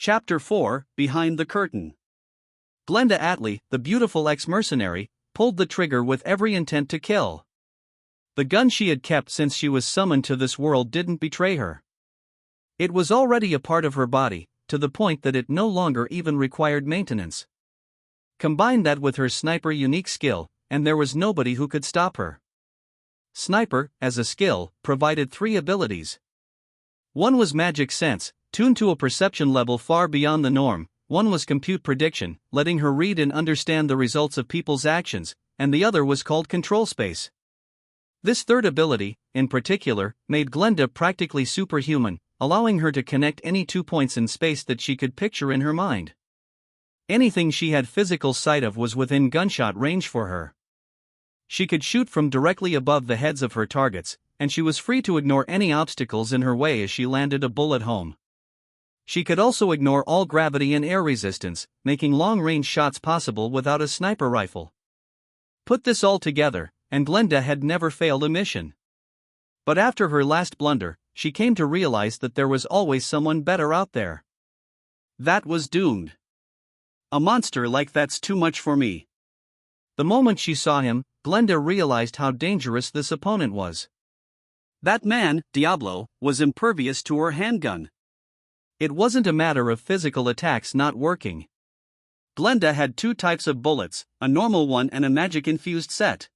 Chapter 4, Behind the Curtain. Glenda Atlee, the beautiful ex-mercenary, pulled the trigger with every intent to kill. The gun she had kept since she was summoned to this world didn't betray her. It was already a part of her body, to the point that it no longer even required maintenance. Combine that with her sniper unique skill, and there was nobody who could stop her. Sniper, as a skill, provided 3 abilities. One was magic sense, tuned to a perception level far beyond the norm. One was compute prediction, letting her read and understand the results of people's actions, and the other was called control space. This third ability, in particular, made Glenda practically superhuman, allowing her to connect any 2 points in space that she could picture in her mind. Anything she had physical sight of was within gunshot range for her. She could shoot from directly above the heads of her targets, and she was free to ignore any obstacles in her way as she landed a bullet home. She could also ignore all gravity and air resistance, making long-range shots possible without a sniper rifle. Put this all together, and Glenda had never failed a mission. But after her last blunder, she came to realize that there was always someone better out there. That was doomed. A monster like that's too much for me. The moment she saw him, Glenda realized how dangerous this opponent was. That man, Diablo, was impervious to her handgun. It wasn't a matter of physical attacks not working. Glenda had 2 types of bullets, a normal one and a magic-infused set.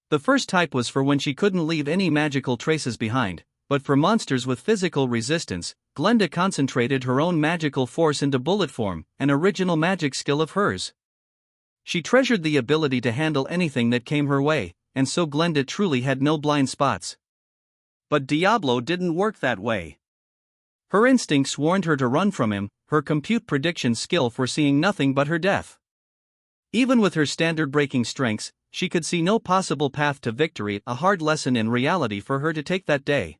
The first type was for when she couldn't leave any magical traces behind, but for monsters with physical resistance, Glenda concentrated her own magical force into bullet form, an original magic skill of hers. She treasured the ability to handle anything that came her way, and so Glenda truly had no blind spots. But Diablo didn't work that way. Her instincts warned her to run from him, her compute prediction skill foreseeing nothing but her death. Even with her standard-breaking strengths, she could see no possible path to victory, a hard lesson in reality for her to take that day.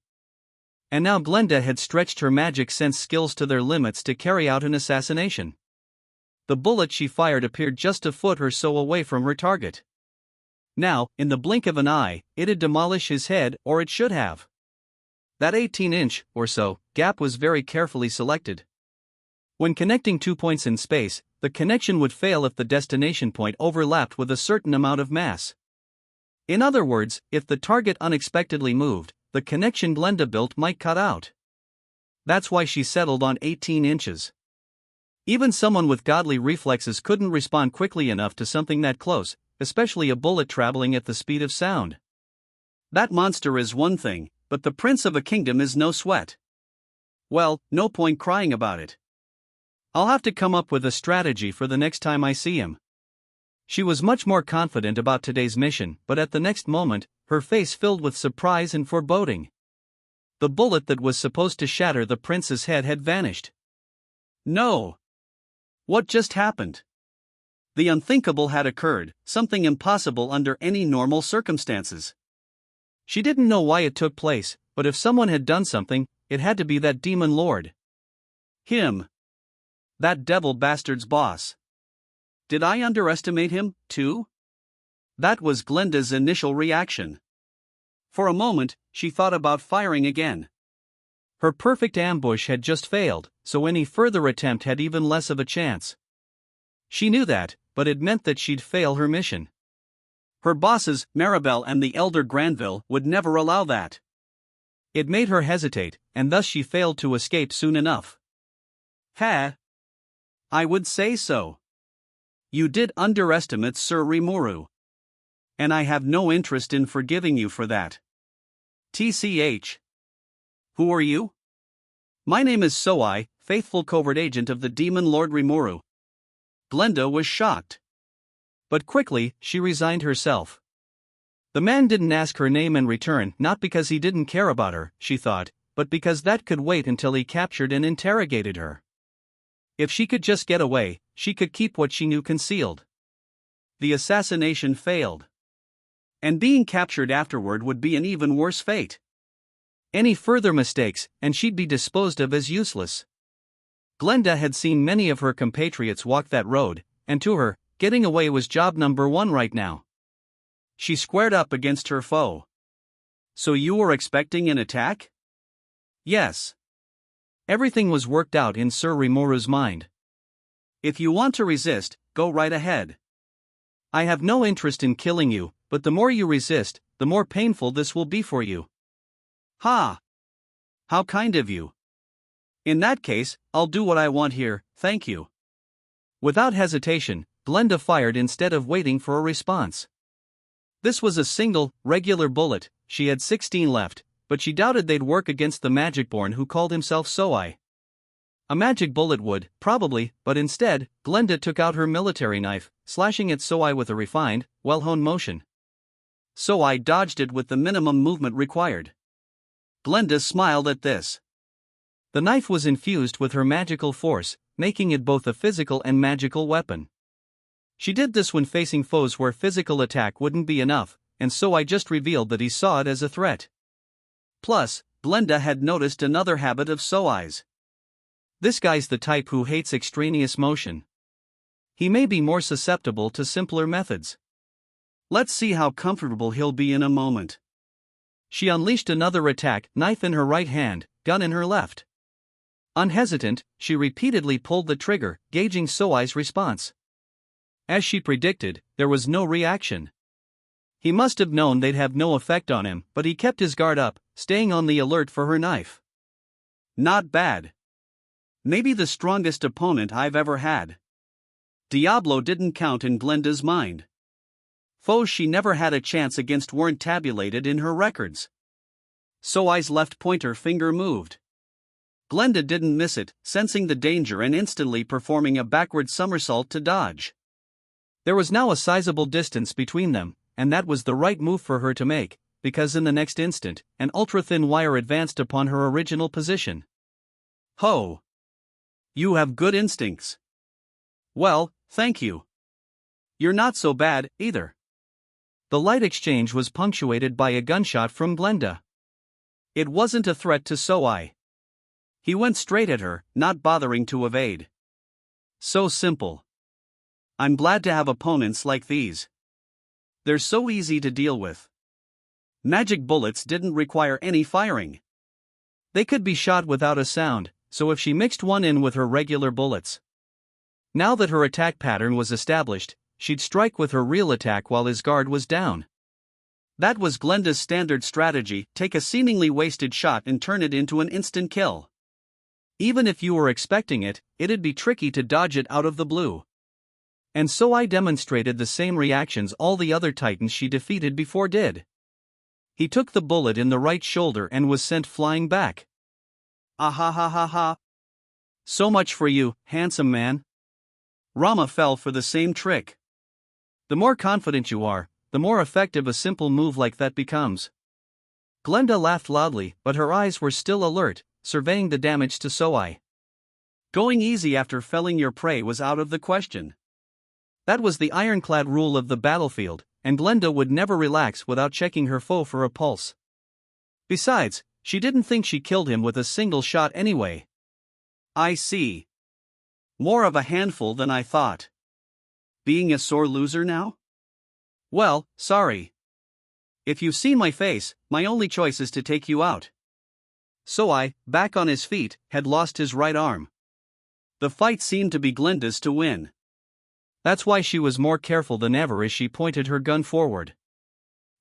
And now Glenda had stretched her magic sense skills to their limits to carry out an assassination. The bullet she fired appeared just a foot or so away from her target. Now, in the blink of an eye, it'd demolish his head, or it should have. That 18-inch, or so, gap was very carefully selected. When connecting 2 points in space, the connection would fail if the destination point overlapped with a certain amount of mass. In other words, if the target unexpectedly moved, the connection Glenda built might cut out. That's why she settled on 18 inches. Even someone with godly reflexes couldn't respond quickly enough to something that close, especially a bullet traveling at the speed of sound. That monster is one thing, but the prince of a kingdom is no sweat. Well, no point crying about it. I'll have to come up with a strategy for the next time I see him. She was much more confident about today's mission, but at the next moment, her face filled with surprise and foreboding. The bullet that was supposed to shatter the prince's head had vanished. No! What just happened? The unthinkable had occurred, something impossible under any normal circumstances. She didn't know why it took place, but if someone had done something, it had to be that demon lord. Him. That devil bastard's boss. Did I underestimate him, too? That was Glenda's initial reaction. For a moment, she thought about firing again. Her perfect ambush had just failed, so any further attempt had even less of a chance. She knew that, but it meant that she'd fail her mission. Her bosses, Maribel and the elder Granville, would never allow that. It made her hesitate, and thus she failed to escape soon enough. Ha! I would say so. You did underestimate Sir Rimuru. And I have no interest in forgiving you for that. TCH. Who are you? My name is Soai, faithful covert agent of the demon Lord Rimuru. Glenda was shocked. But quickly, she resigned herself. The man didn't ask her name in return, not because he didn't care about her, she thought, but because that could wait until he captured and interrogated her. If she could just get away, she could keep what she knew concealed. The assassination failed. And being captured afterward would be an even worse fate. Any further mistakes, and she'd be disposed of as useless. Glenda had seen many of her compatriots walk that road, and to her, getting away was job number 1 right now. She squared up against her foe. So you were expecting an attack? Yes. Everything was worked out in Sir Rimuru's mind. If you want to resist, go right ahead. I have no interest in killing you, but the more you resist, the more painful this will be for you. Ha! How kind of you. In that case, I'll do what I want here, thank you. Without hesitation, Glenda fired instead of waiting for a response. This was a single, regular bullet. She had 16 left, but she doubted they'd work against the magicborn who called himself Soai. A magic bullet would, probably, but instead, Glenda took out her military knife, slashing at Soai with a refined, well-honed motion. Soai dodged it with the minimum movement required. Glenda smiled at this. The knife was infused with her magical force, making it both a physical and magical weapon. She did this when facing foes where physical attack wouldn't be enough, and Soai just revealed that he saw it as a threat. Plus, Glenda had noticed another habit of Soai's. This guy's the type who hates extraneous motion. He may be more susceptible to simpler methods. Let's see how comfortable he'll be in a moment. She unleashed another attack, knife in her right hand, gun in her left. Unhesitant, she repeatedly pulled the trigger, gauging Soai's response. As she predicted, there was no reaction. He must have known they'd have no effect on him, but he kept his guard up, staying on the alert for her knife. Not bad. Maybe the strongest opponent I've ever had. Diablo didn't count in Glenda's mind. Foes she never had a chance against weren't tabulated in her records. Soai's left pointer finger moved. Glenda didn't miss it, sensing the danger and instantly performing a backward somersault to dodge. There was now a sizable distance between them, and that was the right move for her to make, because in the next instant, an ultra-thin wire advanced upon her original position. Ho! You have good instincts. Well, thank you. You're not so bad, either. The light exchange was punctuated by a gunshot from Glenda. It wasn't a threat to Soai. He went straight at her, not bothering to evade. So simple. I'm glad to have opponents like these. They're so easy to deal with. Magic bullets didn't require any firing. They could be shot without a sound, so if she mixed one in with her regular bullets. Now that her attack pattern was established, she'd strike with her real attack while his guard was down. That was Glenda's standard strategy: take a seemingly wasted shot and turn it into an instant kill. Even if you were expecting it, it'd be tricky to dodge it out of the blue. And Soai demonstrated the same reactions all the other titans she defeated before did. He took the bullet in the right shoulder and was sent flying back. Ah ha ha ha ha. So much for you, handsome man. Rama fell for the same trick. The more confident you are, the more effective a simple move like that becomes. Glenda laughed loudly, but her eyes were still alert, surveying the damage to Soai. Going easy after felling your prey was out of the question. That was the ironclad rule of the battlefield, and Glenda would never relax without checking her foe for a pulse. Besides, she didn't think she killed him with a single shot anyway. I see. More of a handful than I thought. Being a sore loser now? Well, sorry. If you've seen my face, my only choice is to take you out. Soai, back on his feet, had lost his right arm. The fight seemed to be Glenda's to win. That's why she was more careful than ever as she pointed her gun forward.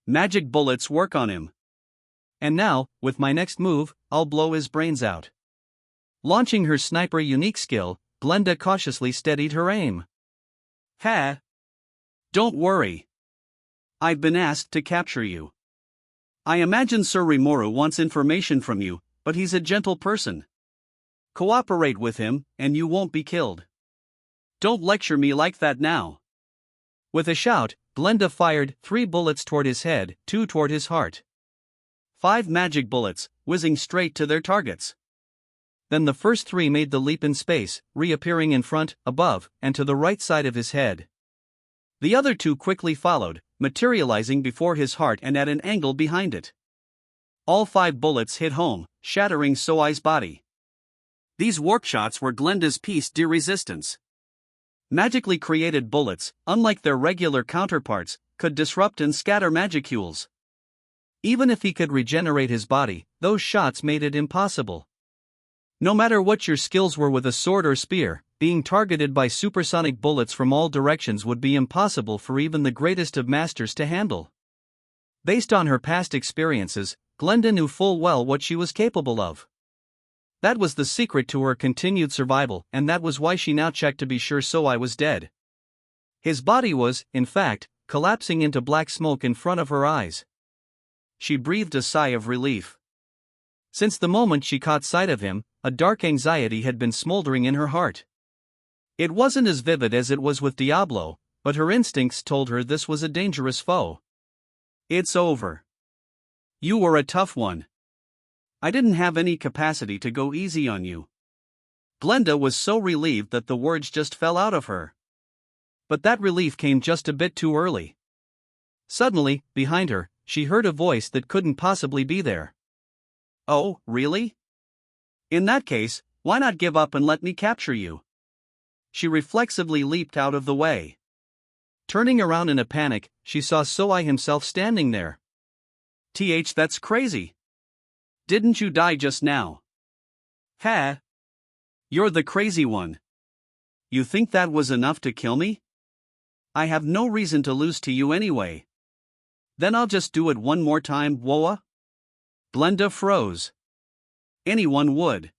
Magic bullets work on him. And now, with my next move, I'll blow his brains out. Launching her sniper unique skill, Glenda cautiously steadied her aim. Ha! Don't worry. I've been asked to capture you. I imagine Sir Rimuru wants information from you, but he's a gentle person. Cooperate with him, and you won't be killed. Don't lecture me like that now. With a shout, Glenda fired 3 bullets toward his head, 2 toward his heart. 5 magic bullets, whizzing straight to their targets. Then the first 3 made the leap in space, reappearing in front, above, and to the right side of his head. The other 2 quickly followed, materializing before his heart and at an angle behind it. All 5 bullets hit home, shattering Soai's body. These warp shots were Glenda's piece de resistance. Magically created bullets, unlike their regular counterparts, could disrupt and scatter magicules. Even if he could regenerate his body, those shots made it impossible. No matter what your skills were with a sword or spear, being targeted by supersonic bullets from all directions would be impossible for even the greatest of masters to handle. Based on her past experiences, Glenda knew full well what she was capable of. That was the secret to her continued survival, and that was why she now checked to be sure Soai was dead. His body was, in fact, collapsing into black smoke in front of her eyes. She breathed a sigh of relief. Since the moment she caught sight of him, a dark anxiety had been smoldering in her heart. It wasn't as vivid as it was with Diablo, but her instincts told her this was a dangerous foe. It's over. You were a tough one. I didn't have any capacity to go easy on you. Glenda was so relieved that the words just fell out of her. But that relief came just a bit too early. Suddenly, behind her, she heard a voice that couldn't possibly be there. Oh, really? In that case, why not give up and let me capture you? She reflexively leaped out of the way. Turning around in a panic, she saw Soai himself standing there. That's crazy. Didn't you die just now? Ha! You're the crazy one. You think that was enough to kill me? I have no reason to lose to you anyway. Then I'll just do it one more time, Woa? Glenda froze. Anyone would.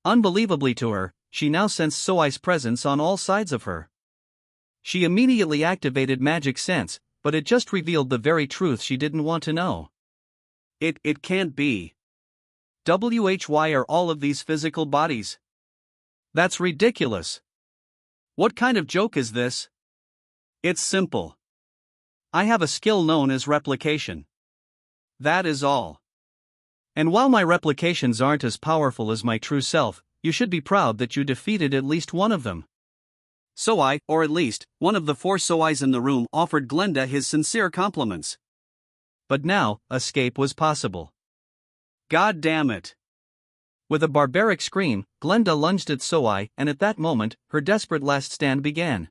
Unbelievably to her, she now sensed Soai's presence on all sides of her. She immediately activated magic sense, but it just revealed the very truth she didn't want to know. It can't be. Why are all of these physical bodies? That's ridiculous. What kind of joke is this? It's simple. I have a skill known as replication. That is all. And while my replications aren't as powerful as my true self, you should be proud that you defeated at least one of them. Soai, or at least, one of the 4 Soais in the room, offered Glenda his sincere compliments. But now, escape was possible. God damn it! With a barbaric scream, Glenda lunged at Soai, and at that moment, her desperate last stand began.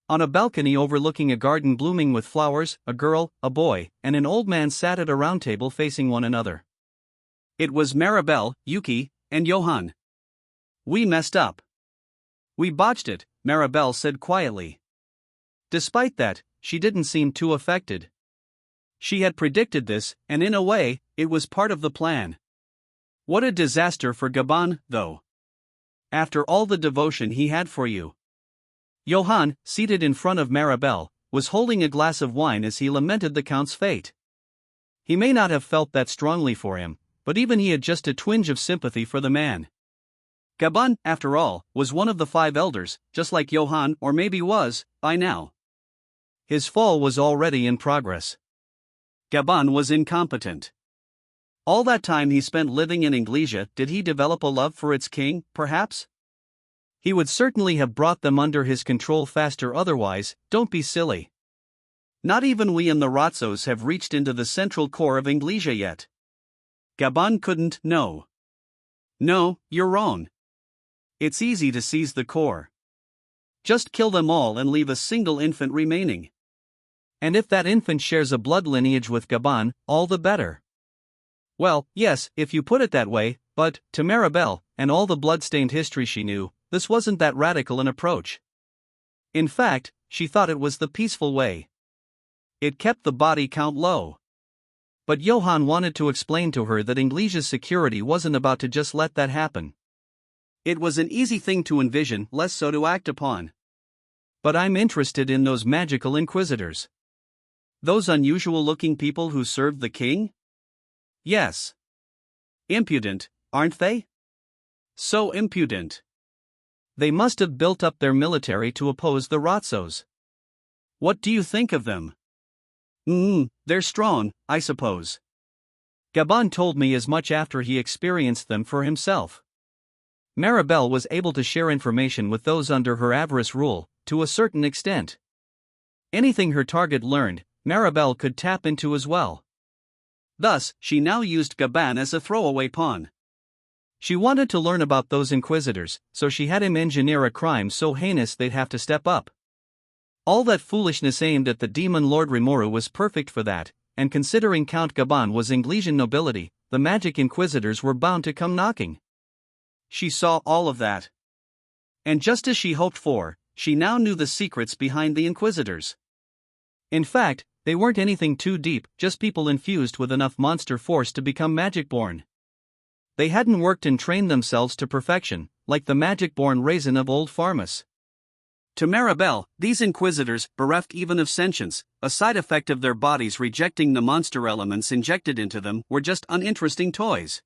On a balcony overlooking a garden blooming with flowers, a girl, a boy, and an old man sat at a round table facing one another. It was Maribel, Yuki, and Johann. We messed up. We botched it, Maribel said quietly. Despite that, she didn't seem too affected. She had predicted this, and in a way, it was part of the plan. What a disaster for Gaban, though. After all the devotion he had for you. Johann, seated in front of Maribel, was holding a glass of wine as he lamented the Count's fate. He may not have felt that strongly for him, but even he had just a twinge of sympathy for the man. Gaban, after all, was one of the 5 elders, just like Johann, or maybe was, by now. His fall was already in progress. Gaban was incompetent. All that time he spent living in Inglesia, did he develop a love for its king, perhaps? He would certainly have brought them under his control faster otherwise. Don't be silly. Not even we in the Ratsos have reached into the central core of Inglesia yet. Gaban couldn't. No, you're wrong. It's easy to seize the core. Just kill them all and leave a single infant remaining. And if that infant shares a blood lineage with Gaban, all the better. Well, yes, if you put it that way, but, to Maribel, and all the blood-stained history she knew, this wasn't that radical an approach. In fact, she thought it was the peaceful way. It kept the body count low. But Johann wanted to explain to her that Inglesia's security wasn't about to just let that happen. It was an easy thing to envision, less so to act upon. But I'm interested in those magical inquisitors. Those unusual-looking people who served the king? Yes. Impudent, aren't they? So impudent. They must have built up their military to oppose the Ratsos. What do you think of them? They're strong, I suppose. Gaban told me as much after he experienced them for himself. Maribel was able to share information with those under her avarice rule, to a certain extent. Anything her target learned, Maribel could tap into as well. Thus, she now used Gaban as a throwaway pawn. She wanted to learn about those inquisitors, so she had him engineer a crime so heinous they'd have to step up. All that foolishness aimed at the demon Lord Rimuru was perfect for that, and considering Count Gaban was Inglesian nobility, the magic inquisitors were bound to come knocking. She saw all of that. And just as she hoped for, she now knew the secrets behind the Inquisitors. In fact, they weren't anything too deep, just people infused with enough monster force to become magic-born. They hadn't worked and trained themselves to perfection, like the magic-born raisin of old Pharmus. To Maribel, these Inquisitors, bereft even of sentience, a side effect of their bodies rejecting the monster elements injected into them, were just uninteresting toys.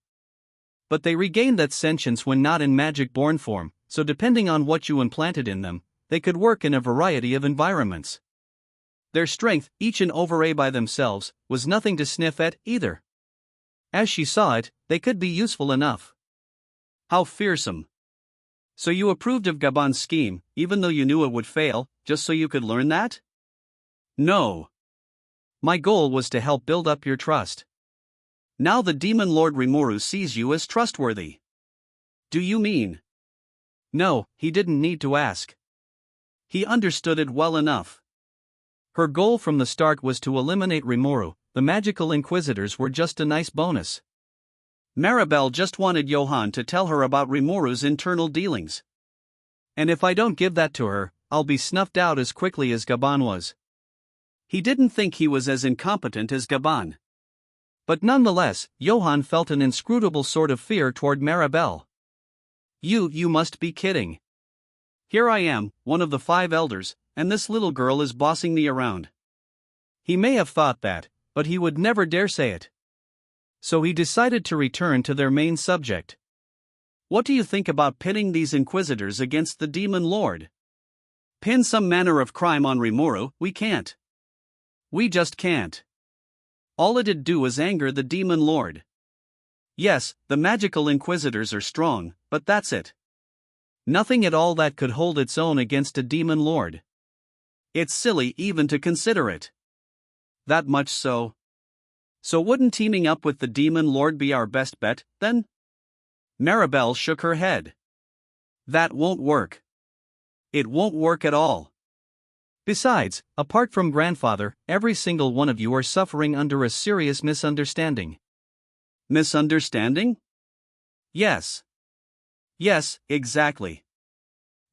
But they regained that sentience when not in magic-born form, so depending on what you implanted in them, they could work in a variety of environments. Their strength, each an overray by themselves, was nothing to sniff at either. As she saw it, they could be useful enough. How fearsome. So you approved of Gabon's scheme, even though you knew it would fail, just so you could learn that? No. My goal was to help build up your trust. Now the Demon Lord Rimuru sees you as trustworthy. Do you mean? No, he didn't need to ask. He understood it well enough. Her goal from the start was to eliminate Rimuru. The magical Inquisitors were just a nice bonus. Maribel just wanted Johann to tell her about Rimuru's internal dealings. And if I don't give that to her, I'll be snuffed out as quickly as Gabon was. He didn't think he was as incompetent as Gabon. But nonetheless, Johann felt an inscrutable sort of fear toward Maribel. You must be kidding. Here I am, one of the 5 elders, and this little girl is bossing me around. He may have thought that, but he would never dare say it. So he decided to return to their main subject. What do you think about pitting these Inquisitors against the Demon Lord? Pin some manner of crime on Rimuru, we can't. We just can't. All it'd do is anger the Demon Lord. Yes, the magical Inquisitors are strong, but that's it. Nothing at all that could hold its own against a Demon Lord. It's silly even to consider it. That much so. So wouldn't teaming up with the Demon Lord be our best bet, then? Maribel shook her head. That won't work. It won't work at all. Besides, apart from grandfather, every single one of you are suffering under a serious misunderstanding. Misunderstanding? Yes. Yes, exactly.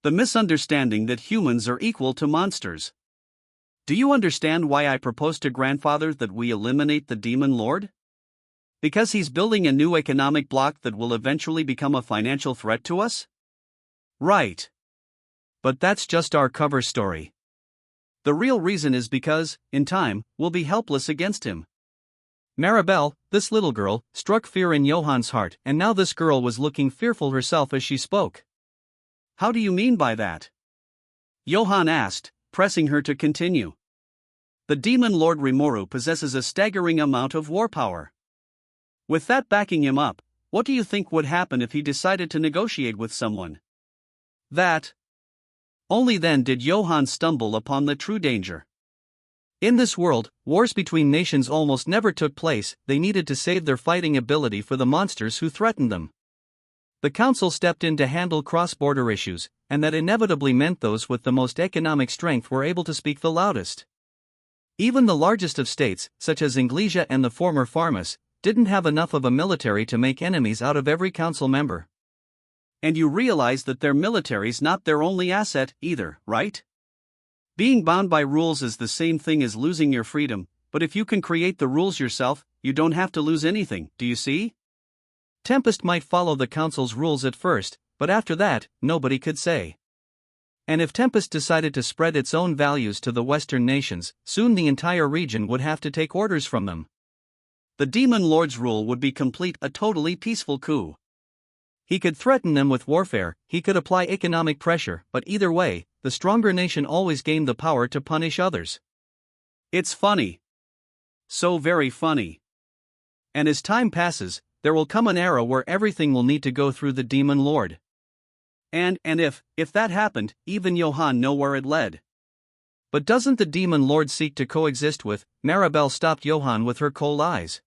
The misunderstanding that humans are equal to monsters. Do you understand why I proposed to grandfather that we eliminate the Demon Lord? Because he's building a new economic bloc that will eventually become a financial threat to us? Right. But that's just our cover story. The real reason is because, in time, we'll be helpless against him. Maribel, this little girl, struck fear in Johann's heart, and now this girl was looking fearful herself as she spoke. How do you mean by that? Johann asked, pressing her to continue. The Demon Lord Rimuru possesses a staggering amount of war power. With that backing him up, what do you think would happen if he decided to negotiate with someone? That. Only then did Johann stumble upon the true danger. In this world, wars between nations almost never took place. They needed to save their fighting ability for the monsters who threatened them. The council stepped in to handle cross-border issues, and that inevitably meant those with the most economic strength were able to speak the loudest. Even the largest of states, such as Inglesia and the former Pharmus, didn't have enough of a military to make enemies out of every council member. And you realize that their military's not their only asset, either, right? Being bound by rules is the same thing as losing your freedom, but if you can create the rules yourself, you don't have to lose anything, do you see? Tempest might follow the council's rules at first, but after that, nobody could say. And if Tempest decided to spread its own values to the Western nations, soon the entire region would have to take orders from them. The Demon Lord's rule would be complete, a totally peaceful coup. He could threaten them with warfare, he could apply economic pressure, but either way, the stronger nation always gained the power to punish others. It's funny. So very funny. And as time passes, there will come an era where everything will need to go through the Demon Lord. And if that happened, even Johann know where it led. But doesn't the Demon Lord seek to coexist with? Maribel stopped Johann with her cold eyes.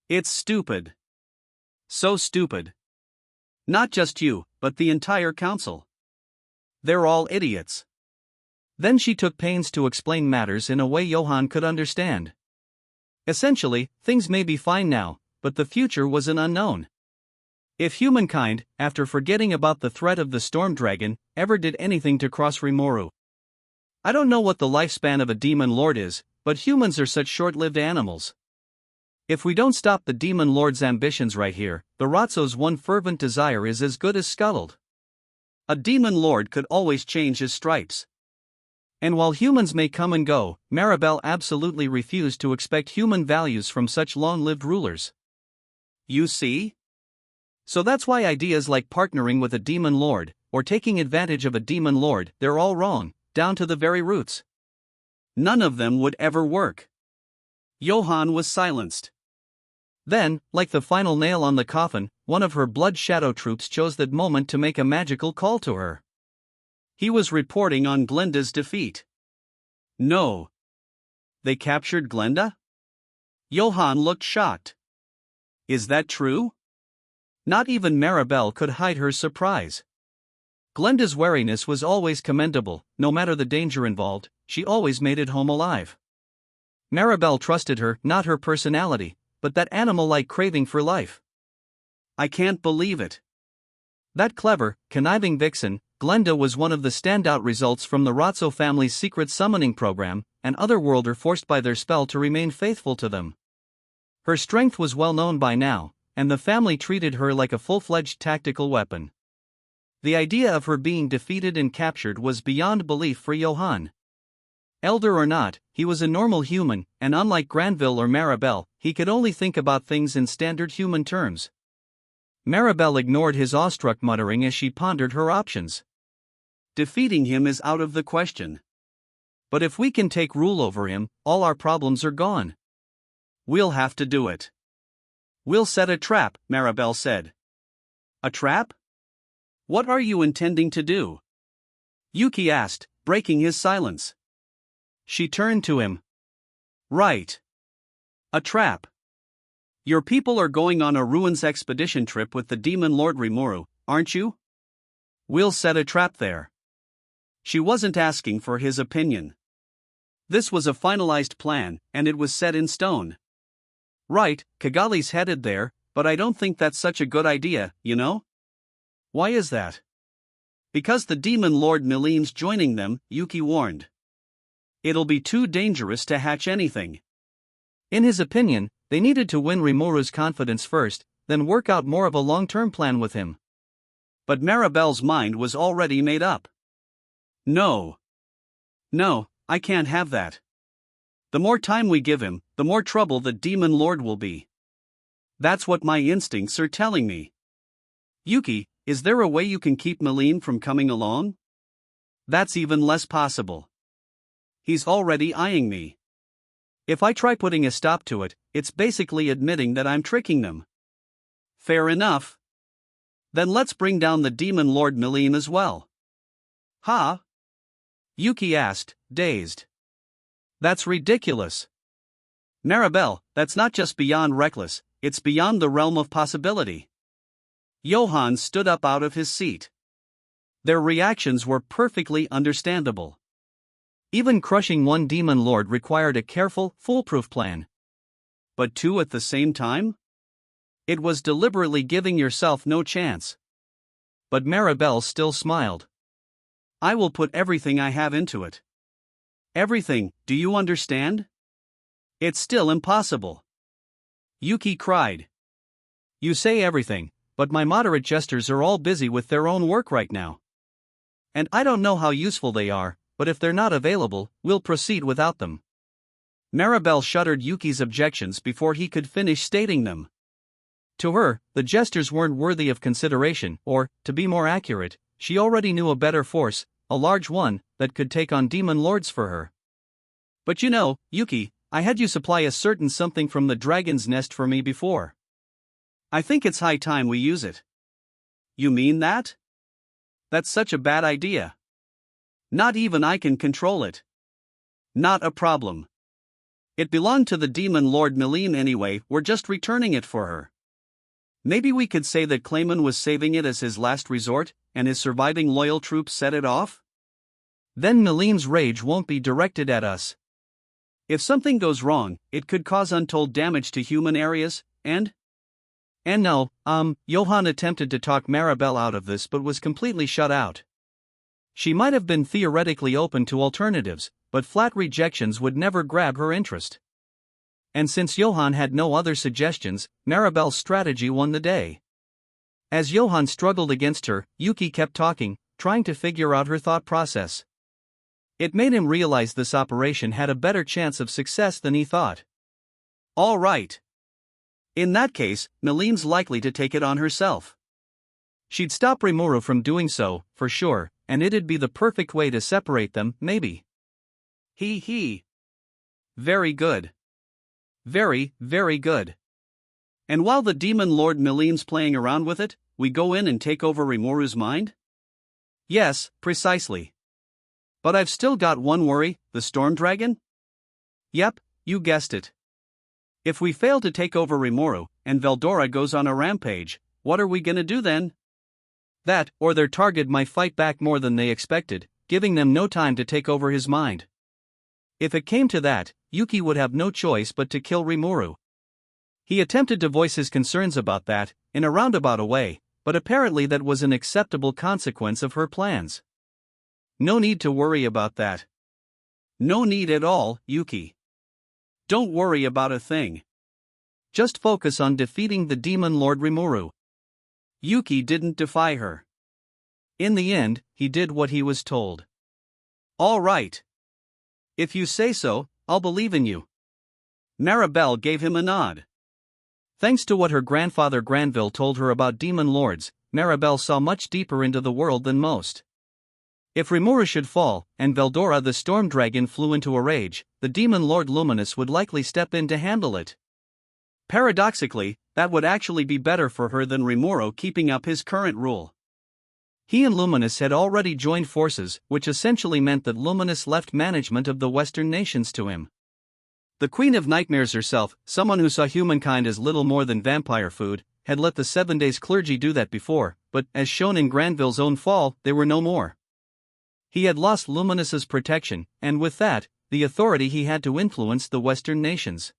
It's stupid. So stupid. Not just you, but the entire council. They're all idiots. Then she took pains to explain matters in a way Johann could understand. Essentially, things may be fine now, but the future was an unknown. If humankind, after forgetting about the threat of the storm dragon, ever did anything to cross Rimuru. I don't know what the lifespan of a demon lord is, but humans are such short-lived animals. If we don't stop the demon lord's ambitions right here, the Ratso's one fervent desire is as good as scuttled. A demon lord could always change his stripes. And while humans may come and go, Maribel absolutely refused to expect human values from such long-lived rulers. You see? So that's why ideas like partnering with a demon lord, or taking advantage of a demon lord, they're all wrong, down to the very roots. None of them would ever work. Johann was silenced. Then, like the final nail on the coffin, one of her blood shadow troops chose that moment to make a magical call to her. He was reporting on Glenda's defeat. No. They captured Glenda? Johann looked shocked. Is that true? Not even Maribel could hide her surprise. Glenda's wariness was always commendable, no matter the danger involved, she always made it home alive. Maribel trusted her, not her personality, but that animal-like craving for life. I can't believe it. That clever, conniving vixen, Glenda was one of the standout results from the Ratso family's secret summoning program, an otherworlder forced by their spell to remain faithful to them. Her strength was well known by now, and the family treated her like a full-fledged tactical weapon. The idea of her being defeated and captured was beyond belief for Johann. Elder or not, he was a normal human, and unlike Granville or Maribel, he could only think about things in standard human terms. Maribel ignored his awestruck muttering as she pondered her options. Defeating him is out of the question. But if we can take rule over him, all our problems are gone. We'll have to do it. We'll set a trap, Maribel said. A trap? What are you intending to do? Yuki asked, breaking his silence. She turned to him. Right. A trap. Your people are going on a ruins expedition trip with the demon lord Rimuru, aren't you? We'll set a trap there. She wasn't asking for his opinion. This was a finalized plan, and it was set in stone. Right, Kigali's headed there, but I don't think that's such a good idea, you know? Why is that? Because the demon lord Milene's joining them, Yuki warned. It'll be too dangerous to hatch anything. In his opinion, they needed to win Rimuru's confidence first, then work out more of a long-term plan with him. But Maribel's mind was already made up. No. No, I can't have that. The more time we give him, the more trouble the demon lord will be. That's what my instincts are telling me. Yuki, is there a way you can keep Milene from coming along? That's even less possible. He's already eyeing me. If I try putting a stop to it, it's basically admitting that I'm tricking them. Fair enough. Then let's bring down the demon lord Milene as well. Huh? Yuki asked, dazed. That's ridiculous. Maribel, that's not just beyond reckless, it's beyond the realm of possibility. Johann stood up out of his seat. Their reactions were perfectly understandable. Even crushing one demon lord required a careful, foolproof plan. But two at the same time? It was deliberately giving yourself no chance. But Maribel still smiled. I will put everything I have into it. Everything, do you understand? It's still impossible. Yuki cried. You say everything, but my moderate jesters are all busy with their own work right now. And I don't know how useful they are, but if they're not available, we'll proceed without them. Maribel shuddered Yuki's objections before he could finish stating them. To her, the jesters weren't worthy of consideration, or, to be more accurate, she already knew a better force, a large one, that could take on demon lords for her. But you know, Yuki, I had you supply a certain something from the dragon's nest for me before. I think it's high time we use it. You mean that? That's such a bad idea. Not even I can control it. Not a problem. It belonged to the demon lord Milene anyway, we're just returning it for her. Maybe we could say that Clayman was saving it as his last resort, and his surviving loyal troops set it off? Then Milene's rage won't be directed at us. If something goes wrong, it could cause untold damage to human areas, and And no, Johann attempted to talk Maribel out of this but was completely shut out. She might have been theoretically open to alternatives, but flat rejections would never grab her interest. And since Johann had no other suggestions, Maribel's strategy won the day. As Johann struggled against her, Yuki kept talking, trying to figure out her thought process. It made him realize this operation had a better chance of success than he thought. All right. In that case, Melene's likely to take it on herself. She'd stop Rimuru from doing so, for sure, and it'd be the perfect way to separate them, maybe. He. Very good. Very, very good. And while the demon lord Melene's playing around with it, we go in and take over Rimuru's mind? Yes, precisely. But I've still got one worry, the storm dragon? Yep, you guessed it. If we fail to take over Rimuru, and Veldora goes on a rampage, what are we gonna do then? That, or their target might fight back more than they expected, giving them no time to take over his mind. If it came to that, Yuki would have no choice but to kill Rimuru. He attempted to voice his concerns about that, in a roundabout way, but apparently that was an acceptable consequence of her plans. No need to worry about that. No need at all, Yuki. Don't worry about a thing. Just focus on defeating the demon lord Rimuru. Yuki didn't defy her. In the end, he did what he was told. All right. If you say so, I'll believe in you. Maribel gave him a nod. Thanks to what her grandfather Granville told her about demon lords, Maribel saw much deeper into the world than most. If Rimuru should fall, and Veldora the storm dragon flew into a rage, the demon lord Luminous would likely step in to handle it. Paradoxically, that would actually be better for her than Rimuru keeping up his current rule. He and Luminous had already joined forces, which essentially meant that Luminous left management of the Western nations to him. The Queen of Nightmares herself, someone who saw humankind as little more than vampire food, had let the 7 Days clergy do that before, but, as shown in Granville's own fall, they were no more. He had lost Luminous's protection, and with that, the authority he had to influence the Western nations.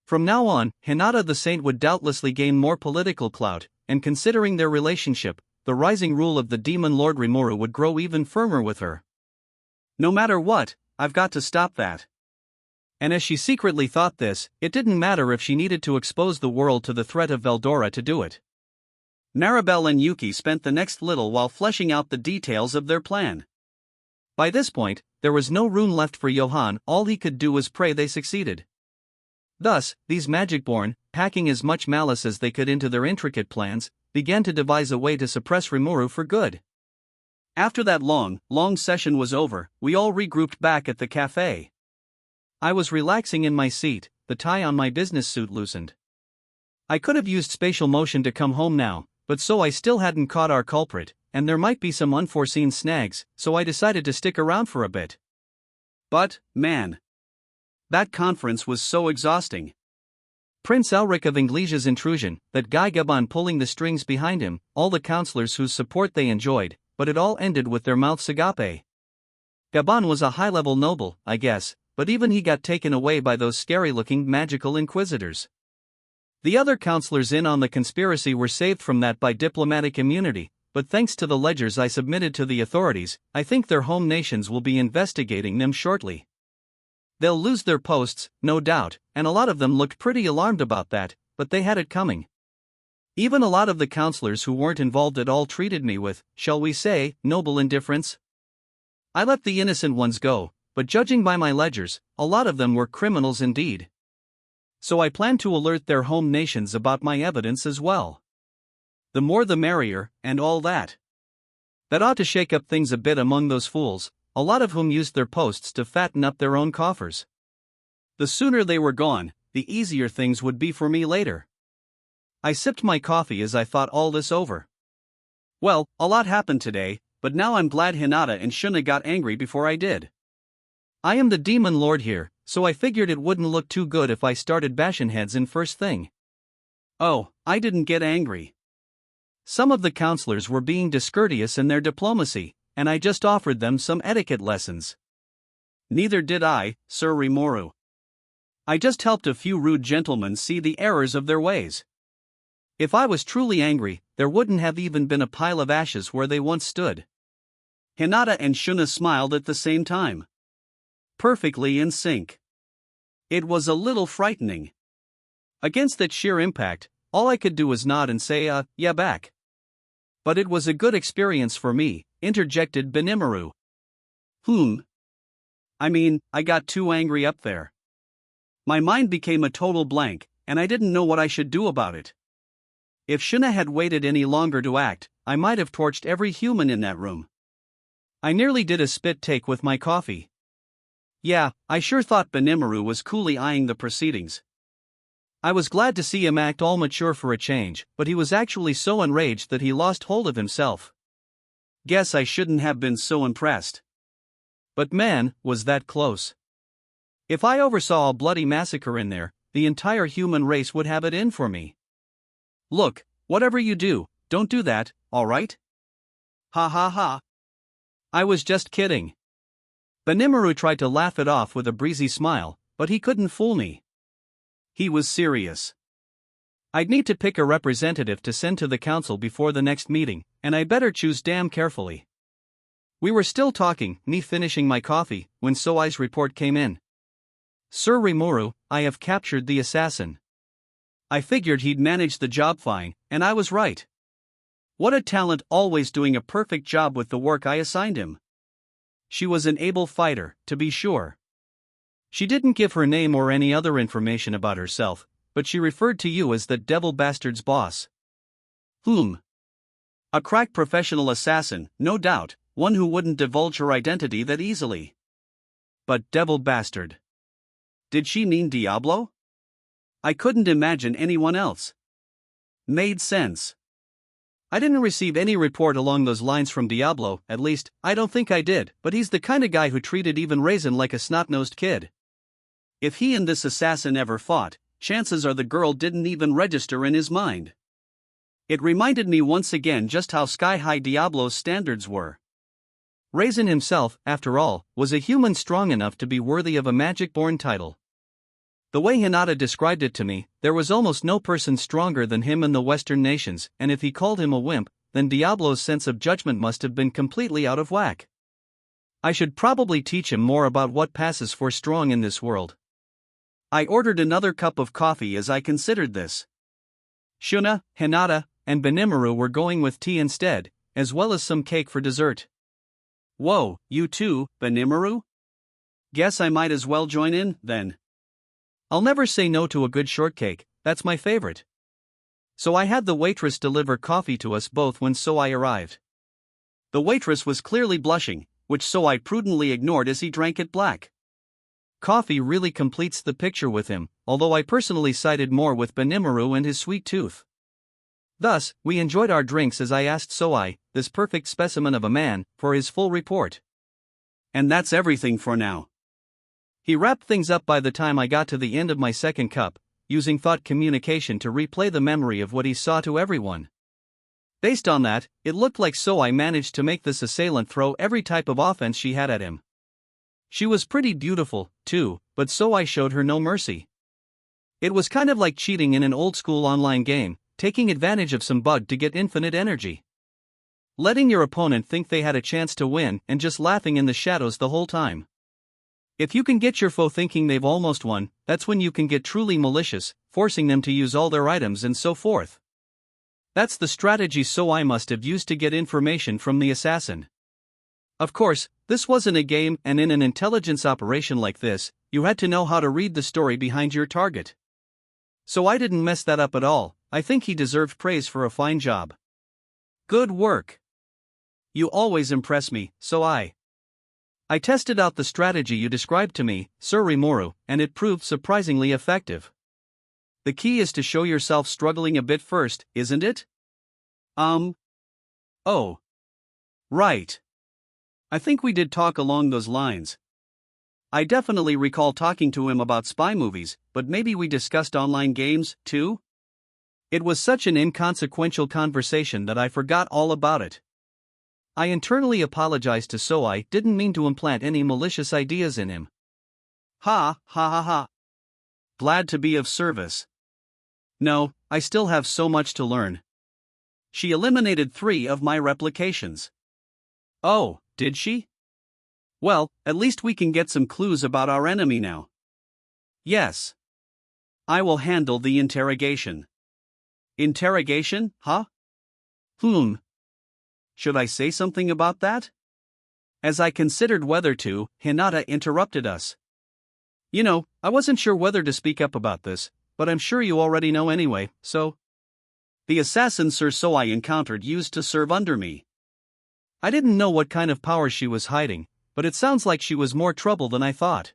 From now on, Hinata the Saint would doubtlessly gain more political clout, and considering their relationship, the rising rule of the demon lord Rimuru would grow even firmer with her. No matter what, I've got to stop that. And as she secretly thought this, it didn't matter if she needed to expose the world to the threat of Veldora to do it. Maribel and Yuki spent the next little while fleshing out the details of their plan. By this point, there was no room left for Johann, all he could do was pray they succeeded. Thus, these Magicborn, packing as much malice as they could into their intricate plans, began to devise a way to suppress Rimuru for good. After that long session was over, we all regrouped back at the cafe. I was relaxing in my seat, the tie on my business suit loosened. I could have used spatial motion to come home now, but so I still hadn't caught our culprit, and there might be some unforeseen snags, so I decided to stick around for a bit. But, man, that conference was so exhausting. Prince Elric of Inglesia's intrusion, that guy Gabon pulling the strings behind him, all the counselors whose support they enjoyed, but it all ended with their mouths agape. Gabon was a high-level noble, I guess, but even he got taken away by those scary-looking magical inquisitors. The other counselors in on the conspiracy were saved from that by diplomatic immunity, but thanks to the ledgers I submitted to the authorities, I think their home nations will be investigating them shortly. They'll lose their posts, no doubt, and a lot of them looked pretty alarmed about that, but they had it coming. Even a lot of the counselors who weren't involved at all treated me with, shall we say, noble indifference. I let the innocent ones go, but judging by my ledgers, a lot of them were criminals indeed. So I plan to alert their home nations about my evidence as well. The more the merrier, and all that. That ought to shake up things a bit among those fools, a lot of whom used their posts to fatten up their own coffers. The sooner they were gone, the easier things would be for me later. I sipped my coffee as I thought all this over. Well, a lot happened today, but now I'm glad Hinata and Shuna got angry before I did. I am the demon lord here, so I figured it wouldn't look too good if I started bashing heads in first thing. Oh, I didn't get angry. Some of the counselors were being discourteous in their diplomacy, and I just offered them some etiquette lessons. Neither did I, Sir Rimuru. I just helped a few rude gentlemen see the errors of their ways. If I was truly angry, there wouldn't have even been a pile of ashes where they once stood. Hinata and Shuna smiled at the same time. Perfectly in sync. It was a little frightening. Against that sheer impact, all I could do was nod and say, yeah back. But it was a good experience for me, interjected Benimaru. I mean, I got too angry up there. My mind became a total blank, and I didn't know what I should do about it. If Shuna had waited any longer to act, I might have torched every human in that room. I nearly did a spit take with my coffee. Yeah, I sure thought Benimaru was coolly eyeing the proceedings. I was glad to see him act all mature for a change, but he was actually so enraged that he lost hold of himself. Guess I shouldn't have been so impressed. But man, was that close. If I oversaw a bloody massacre in there, the entire human race would have it in for me. Look, whatever you do, don't do that, alright? Ha ha ha. I was just kidding. Benimaru tried to laugh it off with a breezy smile, but he couldn't fool me. He was serious. I'd need to pick a representative to send to the council before the next meeting, and I better choose damn carefully. We were still talking, me finishing my coffee, when Soai's report came in. Sir Rimuru, I have captured the assassin. I figured he'd manage the job fine, and I was right. What a talent, always doing a perfect job with the work I assigned him. She was an able fighter, to be sure. She didn't give her name or any other information about herself, but she referred to you as the devil bastard's boss. A crack professional assassin, no doubt, one who wouldn't divulge her identity that easily. But devil bastard. Did she mean Diablo? I couldn't imagine anyone else. Made sense. I didn't receive any report along those lines from Diablo, at least, I don't think I did, but he's the kind of guy who treated even Raisin like a snot-nosed kid. If he and this assassin ever fought, chances are the girl didn't even register in his mind. It reminded me once again just how sky-high Diablo's standards were. Raisin himself, after all, was a human strong enough to be worthy of a magic-born title. The way Hinata described it to me, there was almost no person stronger than him in the Western nations, and if he called him a wimp, then Diablo's sense of judgment must have been completely out of whack. I should probably teach him more about what passes for strong in this world. I ordered another cup of coffee as I considered this. Shuna, Hinata, and Benimaru were going with tea instead, as well as some cake for dessert. Whoa, you too, Benimaru? Guess I might as well join in, then. I'll never say no to a good shortcake, that's my favorite. So I had the waitress deliver coffee to us both when Soai arrived. The waitress was clearly blushing, which Soai prudently ignored as he drank it black. Coffee really completes the picture with him, although I personally sided more with Benimaru and his sweet tooth. Thus, we enjoyed our drinks as I asked Soai, this perfect specimen of a man, for his full report. And that's everything for now. He wrapped things up by the time I got to the end of my second cup, using thought communication to replay the memory of what he saw to everyone. Based on that, it looked like Soai managed to make this assailant throw every type of offense she had at him. She was pretty beautiful, too, but Soai showed her no mercy. It was kind of like cheating in an old-school online game, taking advantage of some bug to get infinite energy. Letting your opponent think they had a chance to win and just laughing in the shadows the whole time. If you can get your foe thinking they've almost won, that's when you can get truly malicious, forcing them to use all their items and so forth. That's the strategy Soai must have used to get information from the assassin. Of course, this wasn't a game, and in an intelligence operation like this, you had to know how to read the story behind your target. So I didn't mess that up at all. I think he deserved praise for a fine job. Good work. You always impress me, Soai. I tested out the strategy you described to me, Sir Rimuru, and it proved surprisingly effective. The key is to show yourself struggling a bit first, isn't it? Oh. Right. I think we did talk along those lines. I definitely recall talking to him about spy movies, but maybe we discussed online games, too? It was such an inconsequential conversation that I forgot all about it. I internally apologized to Soai, didn't mean to implant any malicious ideas in him. Ha. Glad to be of service. No, I still have so much to learn. She eliminated 3 of my replications. Oh, did she? Well, at least we can get some clues about our enemy now. Yes. I will handle the interrogation. Interrogation, huh? Should I say something about that? As I considered whether to, Hinata interrupted us. You know, I wasn't sure whether to speak up about this, but I'm sure you already know anyway, so. The assassin Sir So I encountered used to serve under me. I didn't know what kind of power she was hiding, but it sounds like she was more trouble than I thought.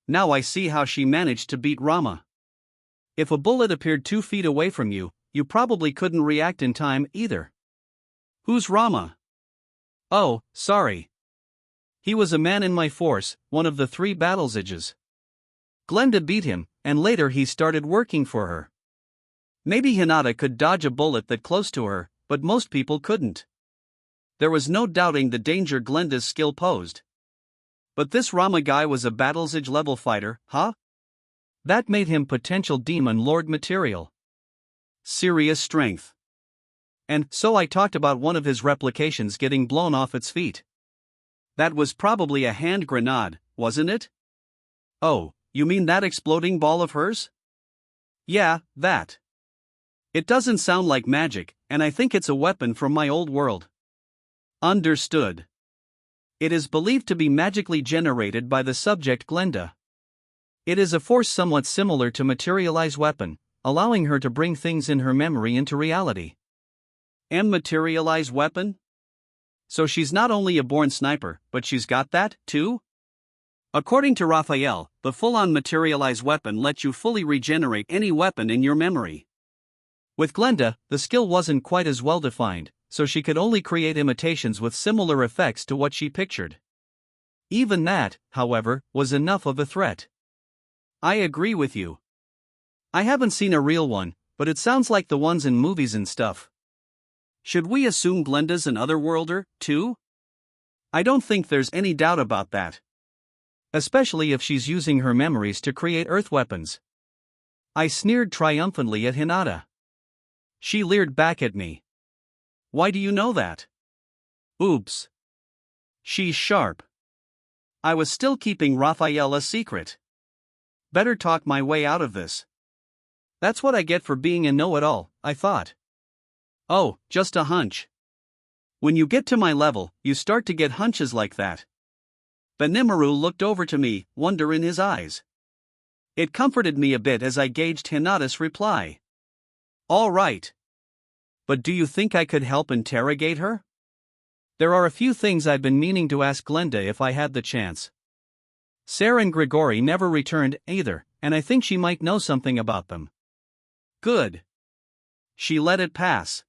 Now I see how she managed to beat Rama. If a bullet appeared 2 feet away from you, you probably couldn't react in time either. Who's Rama? Oh, sorry. He was a man in my force, one of the 3 battlesages. Glenda beat him, and later he started working for her. Maybe Hinata could dodge a bullet that close to her, but most people couldn't. There was no doubting the danger Glenda's skill posed. But this Rama guy was a battlesage level fighter, huh? That made him potential demon lord material. Serious strength. And so I talked about one of his replications getting blown off its feet. That was probably a hand grenade, wasn't it? Oh, you mean that exploding ball of hers? Yeah, that. It doesn't sound like magic, and I think it's a weapon from my old world. Understood. It is believed to be magically generated by the subject Glenda. It is a force somewhat similar to materialize weapon, allowing her to bring things in her memory into reality. And materialize weapon? So she's not only a born sniper, but she's got that, too? According to Raphael, the full-on materialize weapon lets you fully regenerate any weapon in your memory. With Glenda, the skill wasn't quite as well defined, so she could only create imitations with similar effects to what she pictured. Even that, however, was enough of a threat. I agree with you. I haven't seen a real one, but it sounds like the ones in movies and stuff. Should we assume Glenda's an otherworlder, too? I don't think there's any doubt about that. Especially if she's using her memories to create earth weapons. I sneered triumphantly at Hinata. She leered back at me. Why do you know that? Oops. She's sharp. I was still keeping Raphael a secret. Better talk my way out of this. That's what I get for being a know-it-all, I thought. Oh, just a hunch. When you get to my level, you start to get hunches like that. Rimuru looked over to me, wonder in his eyes. It comforted me a bit as I gauged Hinata's reply. All right. But do you think I could help interrogate her? There are a few things I've been meaning to ask Glenda if I had the chance. Sarah and Grigori never returned either, and I think she might know something about them. Good. She let it pass.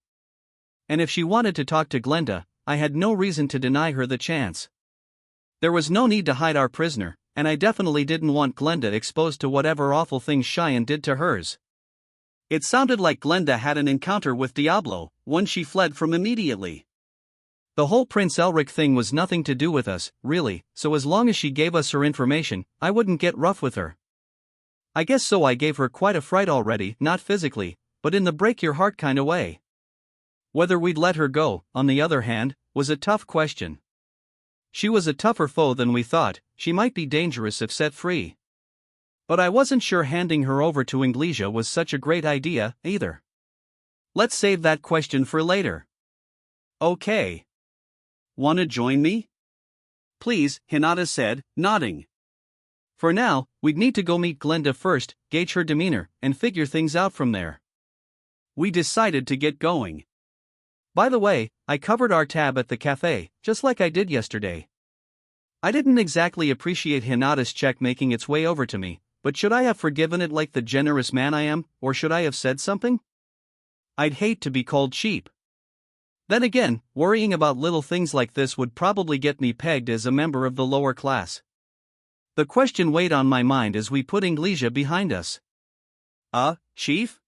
And if she wanted to talk to Glenda, I had no reason to deny her the chance. There was no need to hide our prisoner, and I definitely didn't want Glenda exposed to whatever awful things Cheyenne did to hers. It sounded like Glenda had an encounter with Diablo, one she fled from immediately. The whole Prince Elric thing was nothing to do with us, really, so as long as she gave us her information, I wouldn't get rough with her. I guess so I gave her quite a fright already, not physically, but in the break-your-heart kinda way. Whether we'd let her go, on the other hand, was a tough question. She was a tougher foe than we thought, she might be dangerous if set free. But I wasn't sure handing her over to Inglesia was such a great idea, either. Let's save that question for later. Okay. Wanna join me? Please, Hinata said, nodding. For now, we'd need to go meet Glenda first, gauge her demeanor, and figure things out from there. We decided to get going. By the way, I covered our tab at the cafe, just like I did yesterday. I didn't exactly appreciate Hinata's check making its way over to me, but should I have forgiven it like the generous man I am, or should I have said something? I'd hate to be called cheap. Then again, worrying about little things like this would probably get me pegged as a member of the lower class. The question weighed on my mind as we put Inglesia behind us. Chief?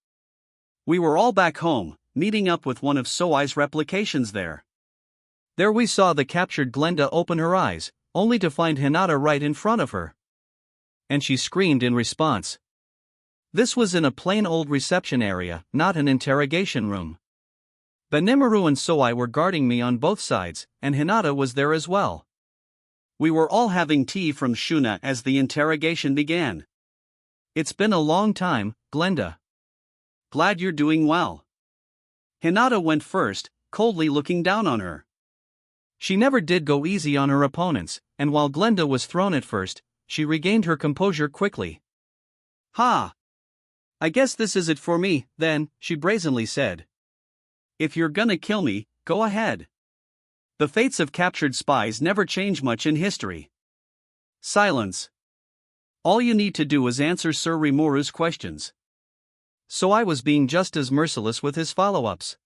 We were all back home, meeting up with one of Soai's replications there. There we saw the captured Glenda open her eyes, only to find Hinata right in front of her. And she screamed in response. This was in a plain old reception area, not an interrogation room. Benimaru and Soai were guarding me on both sides, and Hinata was there as well. We were all having tea from Shuna as the interrogation began. It's been a long time, Glenda. Glad you're doing well. Hinata went first, coldly looking down on her. She never did go easy on her opponents, and while Glenda was thrown at first, she regained her composure quickly. Ha! I guess this is it for me, then, she brazenly said. If you're gonna kill me, go ahead. The fates of captured spies never change much in history. Silence. All you need to do is answer Sir Rimuru's questions. So I was being just as merciless with his follow-ups.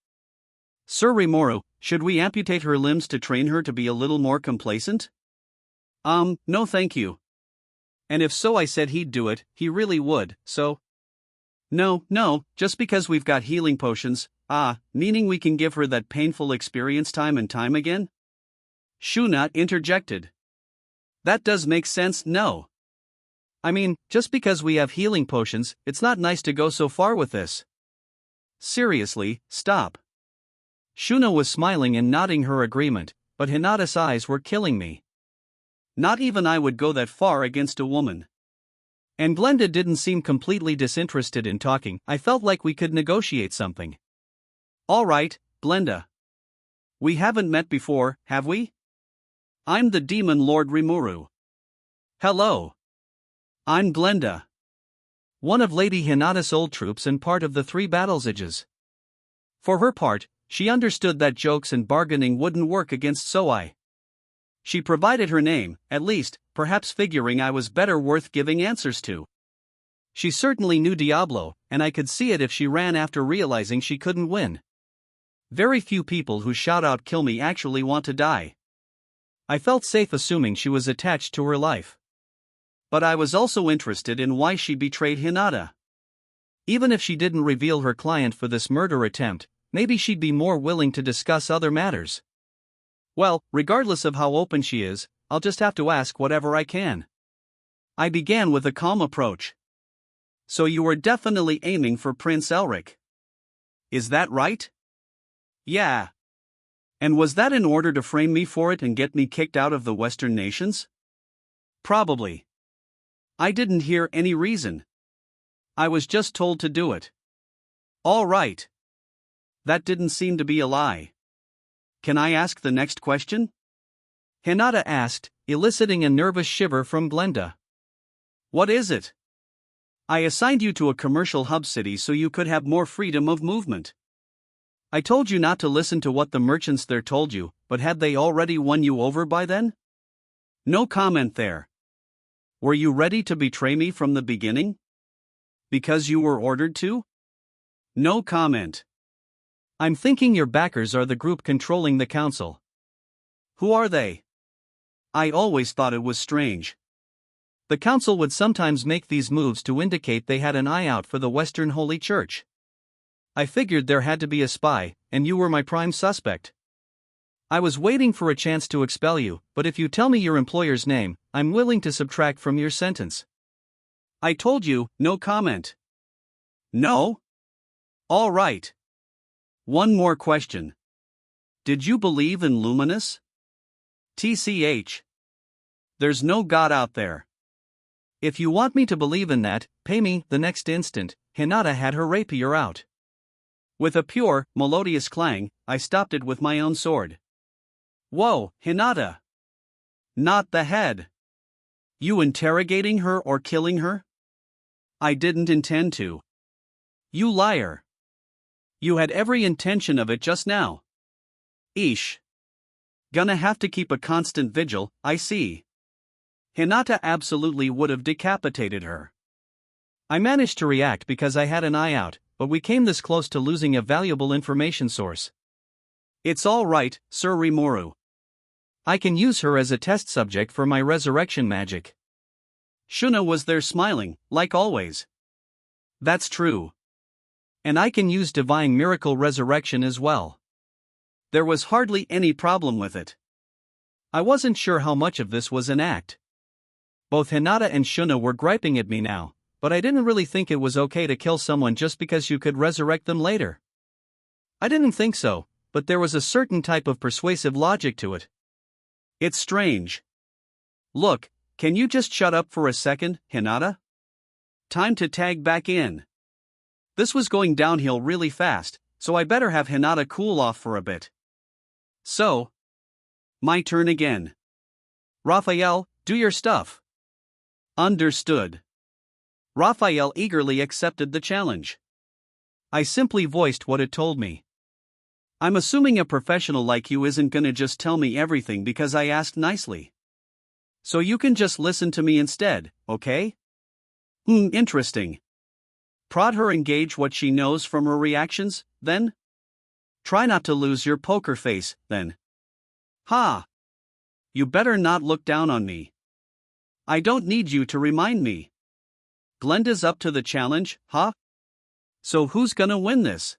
Sir Rimuru, should we amputate her limbs to train her to be a little more complacent? No thank you. And if Soai said he'd do it, he really would, so... No, just because we've got healing potions, meaning we can give her that painful experience time and time again? Shuna interjected. That does make sense, no. I mean, just because we have healing potions, it's not nice to go so far with this. Seriously, stop. Shuna was smiling and nodding her agreement, but Hinata's eyes were killing me. Not even I would go that far against a woman. And Glenda didn't seem completely disinterested in talking. I felt like we could negotiate something. All right, Glenda. We haven't met before, have we? I'm the Demon Lord Rimuru. Hello. I'm Glenda. One of Lady Hinata's old troops and part of the 3 Battlesages. For her part, she understood that jokes and bargaining wouldn't work against Soai. She provided her name, at least, perhaps figuring I was better worth giving answers to. She certainly knew Diablo, and I could see it if she ran after realizing she couldn't win. Very few people who shout out "kill me" actually want to die. I felt safe assuming she was attached to her life. But I was also interested in why she betrayed Hinata. Even if she didn't reveal her client for this murder attempt, maybe she'd be more willing to discuss other matters. Well, regardless of how open she is, I'll just have to ask whatever I can. I began with a calm approach. So you were definitely aiming for Prince Elric. Is that right? Yeah. And was that in order to frame me for it and get me kicked out of the Western nations? Probably. I didn't hear any reason. I was just told to do it. All right. That didn't seem to be a lie. Can I ask the next question? Hinata asked, eliciting a nervous shiver from Glenda. What is it? I assigned you to a commercial hub city so you could have more freedom of movement. I told you not to listen to what the merchants there told you, but had they already won you over by then? No comment there. Were you ready to betray me from the beginning? Because you were ordered to? No comment. I'm thinking your backers are the group controlling the council. Who are they? I always thought it was strange. The council would sometimes make these moves to indicate they had an eye out for the Western Holy Church. I figured there had to be a spy, and you were my prime suspect. I was waiting for a chance to expel you, but if you tell me your employer's name, I'm willing to subtract from your sentence. I told you, no comment. No? All right. One more question. Did you believe in Luminous? TCH. There's no God out there. If you want me to believe in that, pay me. The next instant, Hinata had her rapier out. With a pure, melodious clang, I stopped it with my own sword. Whoa, Hinata! Not the head. You interrogating her or killing her? I didn't intend to. You liar. You had every intention of it just now. Eesh. Gonna have to keep a constant vigil, I see. Hinata absolutely would have decapitated her. I managed to react because I had an eye out, but we came this close to losing a valuable information source. It's all right, Sir Rimuru. I can use her as a test subject for my resurrection magic. Shuna was there smiling, like always. That's true. And I can use divine miracle resurrection as well. There was hardly any problem with it. I wasn't sure how much of this was an act. Both Hinata and Shuna were griping at me now, but I didn't really think it was okay to kill someone just because you could resurrect them later. I didn't think so, but there was a certain type of persuasive logic to it. It's strange. Look, can you just shut up for a second, Hinata? Time to tag back in. This was going downhill really fast, so I better have Hinata cool off for a bit. So, my turn again. Raphael, do your stuff. Understood. Raphael eagerly accepted the challenge. I simply voiced what it told me. I'm assuming a professional like you isn't gonna just tell me everything because I asked nicely. So you can just listen to me instead, okay? Interesting. Prod her and gauge what she knows from her reactions, then? Try not to lose your poker face, then. Ha! You better not look down on me. I don't need you to remind me. Glenda's up to the challenge, huh? So who's gonna win this?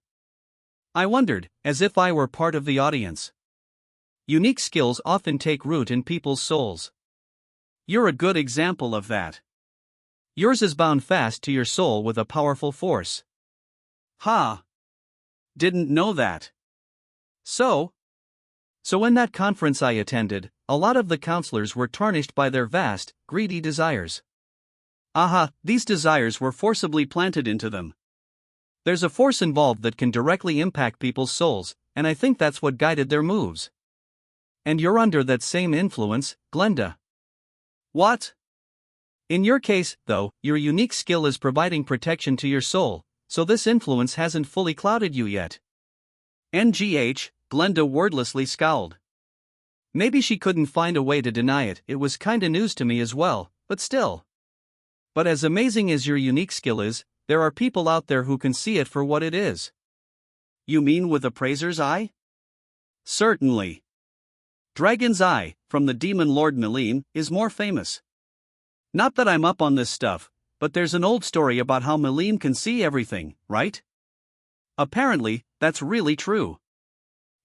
I wondered, as if I were part of the audience. Unique skills often take root in people's souls. You're a good example of that. Yours is bound fast to your soul with a powerful force. Ha! Didn't know that. So in that conference I attended, a lot of the counselors were tarnished by their vast, greedy desires. These desires were forcibly planted into them. There's a force involved that can directly impact people's souls, and I think that's what guided their moves. And you're under that same influence, Glenda. What? In your case, though, your unique skill is providing protection to your soul, so this influence hasn't fully clouded you yet. NGH, Glenda wordlessly scowled. Maybe she couldn't find a way to deny it, it was kinda news to me as well, but still. But as amazing as your unique skill is, there are people out there who can see it for what it is. You mean with appraiser's eye? Certainly. Dragon's Eye, from the demon lord Melim, is more famous. Not that I'm up on this stuff, but there's an old story about how Melim can see everything, right? Apparently, that's really true.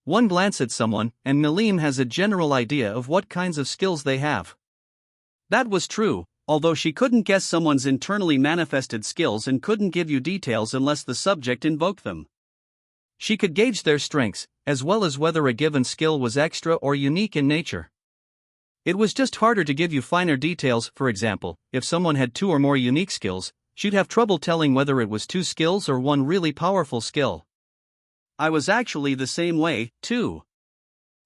One glance at someone, and Melim has a general idea of what kinds of skills they have. That was true, although she couldn't guess someone's internally manifested skills and couldn't give you details unless the subject invoked them. She could gauge their strengths, as well as whether a given skill was extra or unique in nature. It was just harder to give you finer details. For example, if someone had 2 or more unique skills, she'd have trouble telling whether it was 2 skills or one really powerful skill. I was actually the same way, too.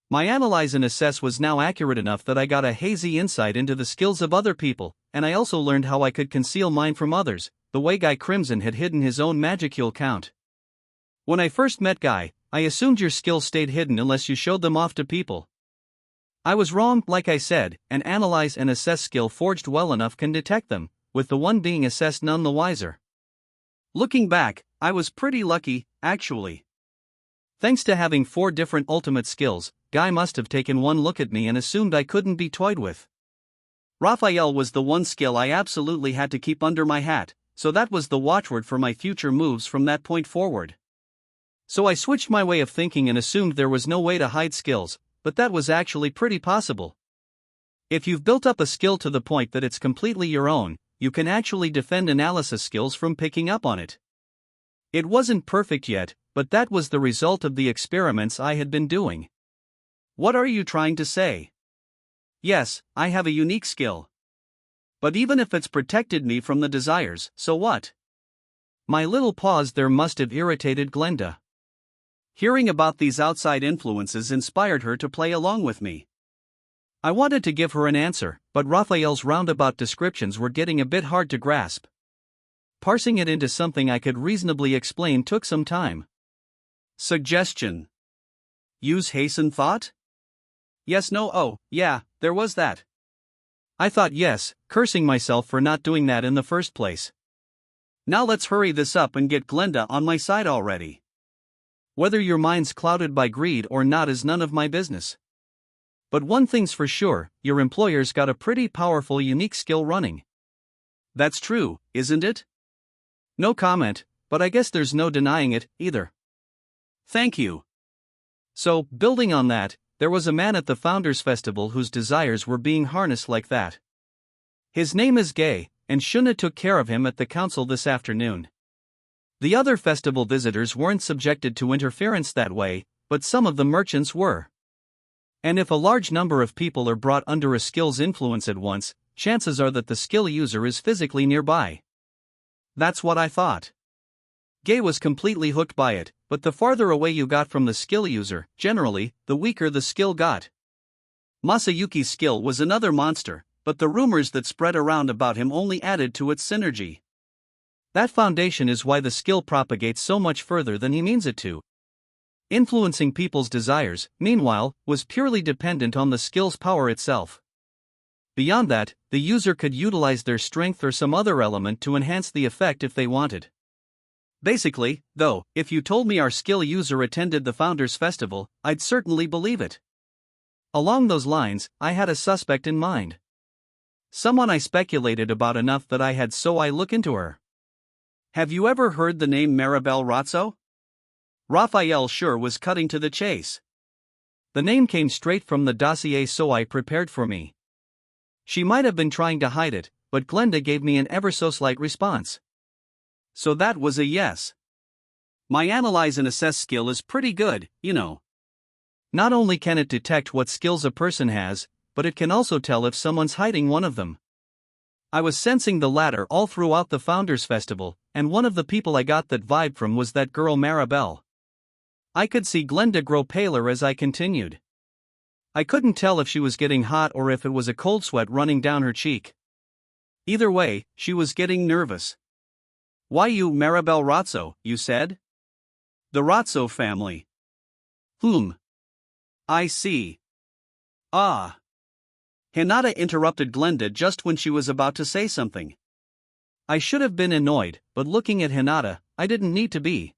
My analyze and assess was now accurate enough that I got a hazy insight into the skills of other people, and I also learned how I could conceal mine from others, the way Guy Crimson had hidden his own magicule count. When I first met Guy, I assumed your skills stayed hidden unless you showed them off to people. I was wrong, like I said, an analyze and assess skill forged well enough can detect them, with the one being assessed none the wiser. Looking back, I was pretty lucky, actually. Thanks to having 4 different ultimate skills, Guy must have taken one look at me and assumed I couldn't be toyed with. Raphael was the one skill I absolutely had to keep under my hat, so that was the watchword for my future moves from that point forward. So I switched my way of thinking and assumed there was no way to hide skills, but that was actually pretty possible. If you've built up a skill to the point that it's completely your own, you can actually defend analysis skills from picking up on it. It wasn't perfect yet, but that was the result of the experiments I had been doing. What are you trying to say? Yes, I have a unique skill. But even if it's protected me from the desires, so what? My little pause there must have irritated Glenda. Hearing about these outside influences inspired her to play along with me. I wanted to give her an answer, but Raphael's roundabout descriptions were getting a bit hard to grasp. Parsing it into something I could reasonably explain took some time. Suggestion. Use hasten thought? Yes, no, oh, yeah, there was that. I thought yes, cursing myself for not doing that in the first place. Now let's hurry this up and get Glenda on my side already. Whether your mind's clouded by greed or not is none of my business. But one thing's for sure, your employer's got a pretty powerful unique skill running. That's true, isn't it? No comment, but I guess there's no denying it, either. Thank you. So, building on that, there was a man at the Founders Festival whose desires were being harnessed like that. His name is Gay, and Shuna took care of him at the council this afternoon. The other festival visitors weren't subjected to interference that way, but some of the merchants were. And if a large number of people are brought under a skill's influence at once, chances are that the skill user is physically nearby. That's what I thought. Gay was completely hooked by it, but the farther away you got from the skill user, generally, the weaker the skill got. Masayuki's skill was another monster, but the rumors that spread around about him only added to its synergy. That foundation is why the skill propagates so much further than he means it to. Influencing people's desires, meanwhile, was purely dependent on the skill's power itself. Beyond that, the user could utilize their strength or some other element to enhance the effect if they wanted. Basically, though, if you told me our skill user attended the Founders Festival, I'd certainly believe it. Along those lines, I had a suspect in mind. Someone I speculated about enough that I had so I look into her. Have you ever heard the name Maribel Razzo? Raphael sure was cutting to the chase. The name came straight from the dossier so I prepared for me. She might have been trying to hide it, but Glenda gave me an ever so slight response. So that was a yes. My analyze and assess skill is pretty good, you know. Not only can it detect what skills a person has, but it can also tell if someone's hiding one of them. I was sensing the latter all throughout the Founders Festival, and one of the people I got that vibe from was that girl Maribel. I could see Glenda grow paler as I continued. I couldn't tell if she was getting hot or if it was a cold sweat running down her cheek. Either way, she was getting nervous. Why you Maribel Razzo, you said? The Razzo family. I see. Ah. Hinata interrupted Glenda just when she was about to say something. I should have been annoyed, but looking at Hinata, I didn't need to be.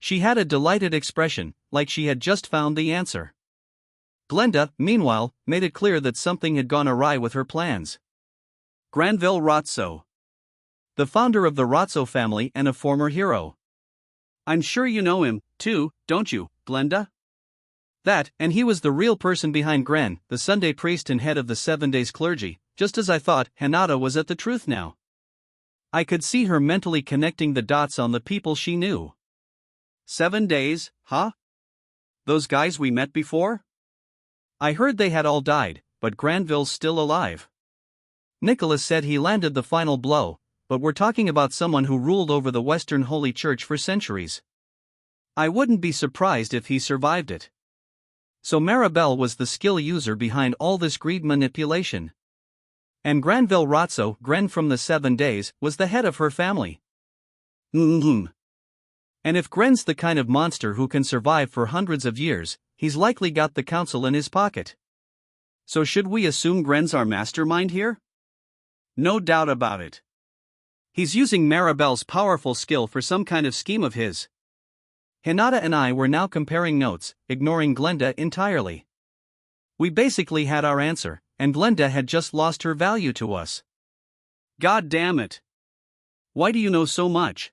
She had a delighted expression, like she had just found the answer. Glenda, meanwhile, made it clear that something had gone awry with her plans. Granville Razzo. The founder of the Razzo family and a former hero. I'm sure you know him, too, don't you, Glenda? That, and he was the real person behind Gran, the Sunday priest and head of the 7 Days clergy, just as I thought. Hinata was at the truth now. I could see her mentally connecting the dots on the people she knew. 7 days, huh? Those guys we met before? I heard they had all died, but Granville's still alive. Nicholas said he landed the final blow, but we're talking about someone who ruled over the Western Holy Church for centuries. I wouldn't be surprised if he survived it. So Maribel was the skill user behind all this greed manipulation. And Granville Razzo, Gren from the 7 Days, was the head of her family. And if Gren's the kind of monster who can survive for hundreds of years, he's likely got the council in his pocket. So should we assume Gren's our mastermind here? No doubt about it. He's using Maribel's powerful skill for some kind of scheme of his. Hinata and I were now comparing notes, ignoring Glenda entirely. We basically had our answer, and Glenda had just lost her value to us. God damn it. Why do you know so much?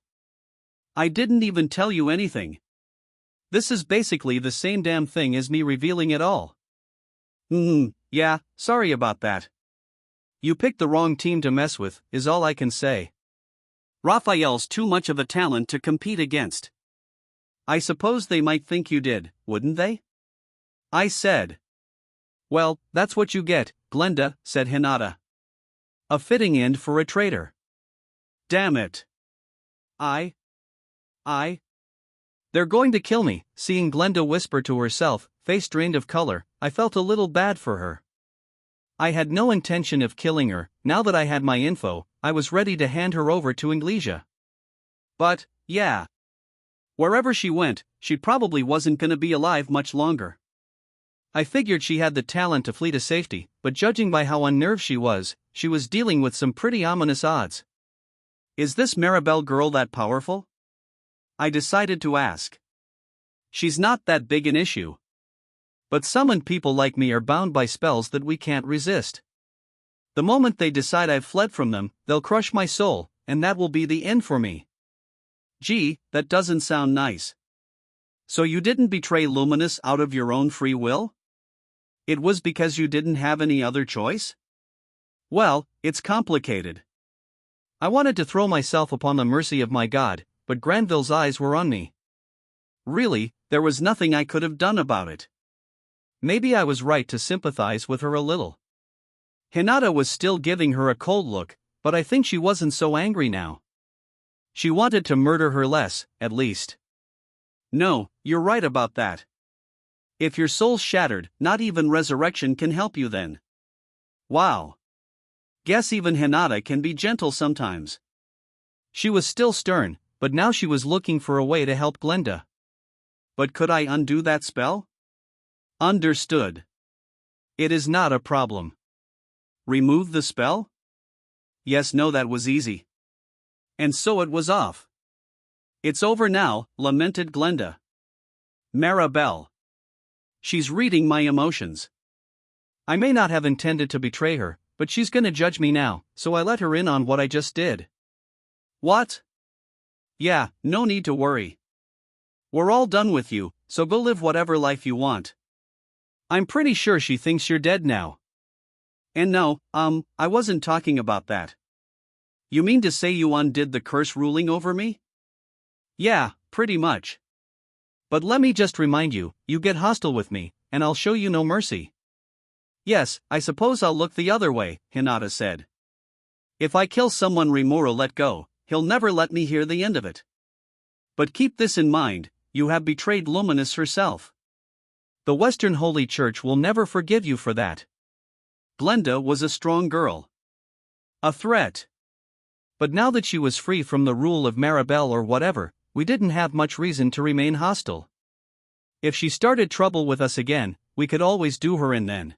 I didn't even tell you anything. This is basically the same damn thing as me revealing it all. Yeah, sorry about that. You picked the wrong team to mess with, is all I can say. Raphael's too much of a talent to compete against. I suppose they might think you did, wouldn't they? I said. Well, that's what you get, Glenda, said Hinata. A fitting end for a traitor. Damn it. They're going to kill me. Seeing Glenda whisper to herself, face drained of color, I felt a little bad for her. I had no intention of killing her. Now that I had my info, I was ready to hand her over to Inglesia. But, yeah. Wherever she went, she probably wasn't gonna be alive much longer. I figured she had the talent to flee to safety, but judging by how unnerved she was dealing with some pretty ominous odds. Is this Maribel girl that powerful? I decided to ask. She's not that big an issue. But summoned people like me are bound by spells that we can't resist. The moment they decide I've fled from them, they'll crush my soul, and that will be the end for me. Gee, that doesn't sound nice. So you didn't betray Luminous out of your own free will? It was because you didn't have any other choice? Well, it's complicated. I wanted to throw myself upon the mercy of my God, but Granville's eyes were on me. Really, there was nothing I could have done about it. Maybe I was right to sympathize with her a little. Hinata was still giving her a cold look, but I think she wasn't so angry now. She wanted to murder her less, at least. No, you're right about that. If your soul's shattered, not even resurrection can help you then. Wow. Guess even Hinata can be gentle sometimes. She was still stern, but now she was looking for a way to help Glenda. But could I undo that spell? Understood. It is not a problem. Remove the spell? Yes, no, that was easy. And so it was off. It's over now, lamented Glenda. Maribel. She's reading my emotions. I may not have intended to betray her, but she's gonna judge me now, so I let her in on what I just did. What? Yeah, no need to worry. We're all done with you, so go live whatever life you want. I'm pretty sure she thinks you're dead now. And no, I wasn't talking about that. You mean to say you undid the curse ruling over me? Yeah, pretty much. But let me just remind you, you get hostile with me, and I'll show you no mercy. Yes, I suppose I'll look the other way, Hinata said. If I kill someone Rimuru let go, he'll never let me hear the end of it. But keep this in mind, you have betrayed Luminous herself. The Western Holy Church will never forgive you for that. Glenda was a strong girl. A threat. But now that she was free from the rule of Maribel or whatever, we didn't have much reason to remain hostile. If she started trouble with us again, we could always do her in then.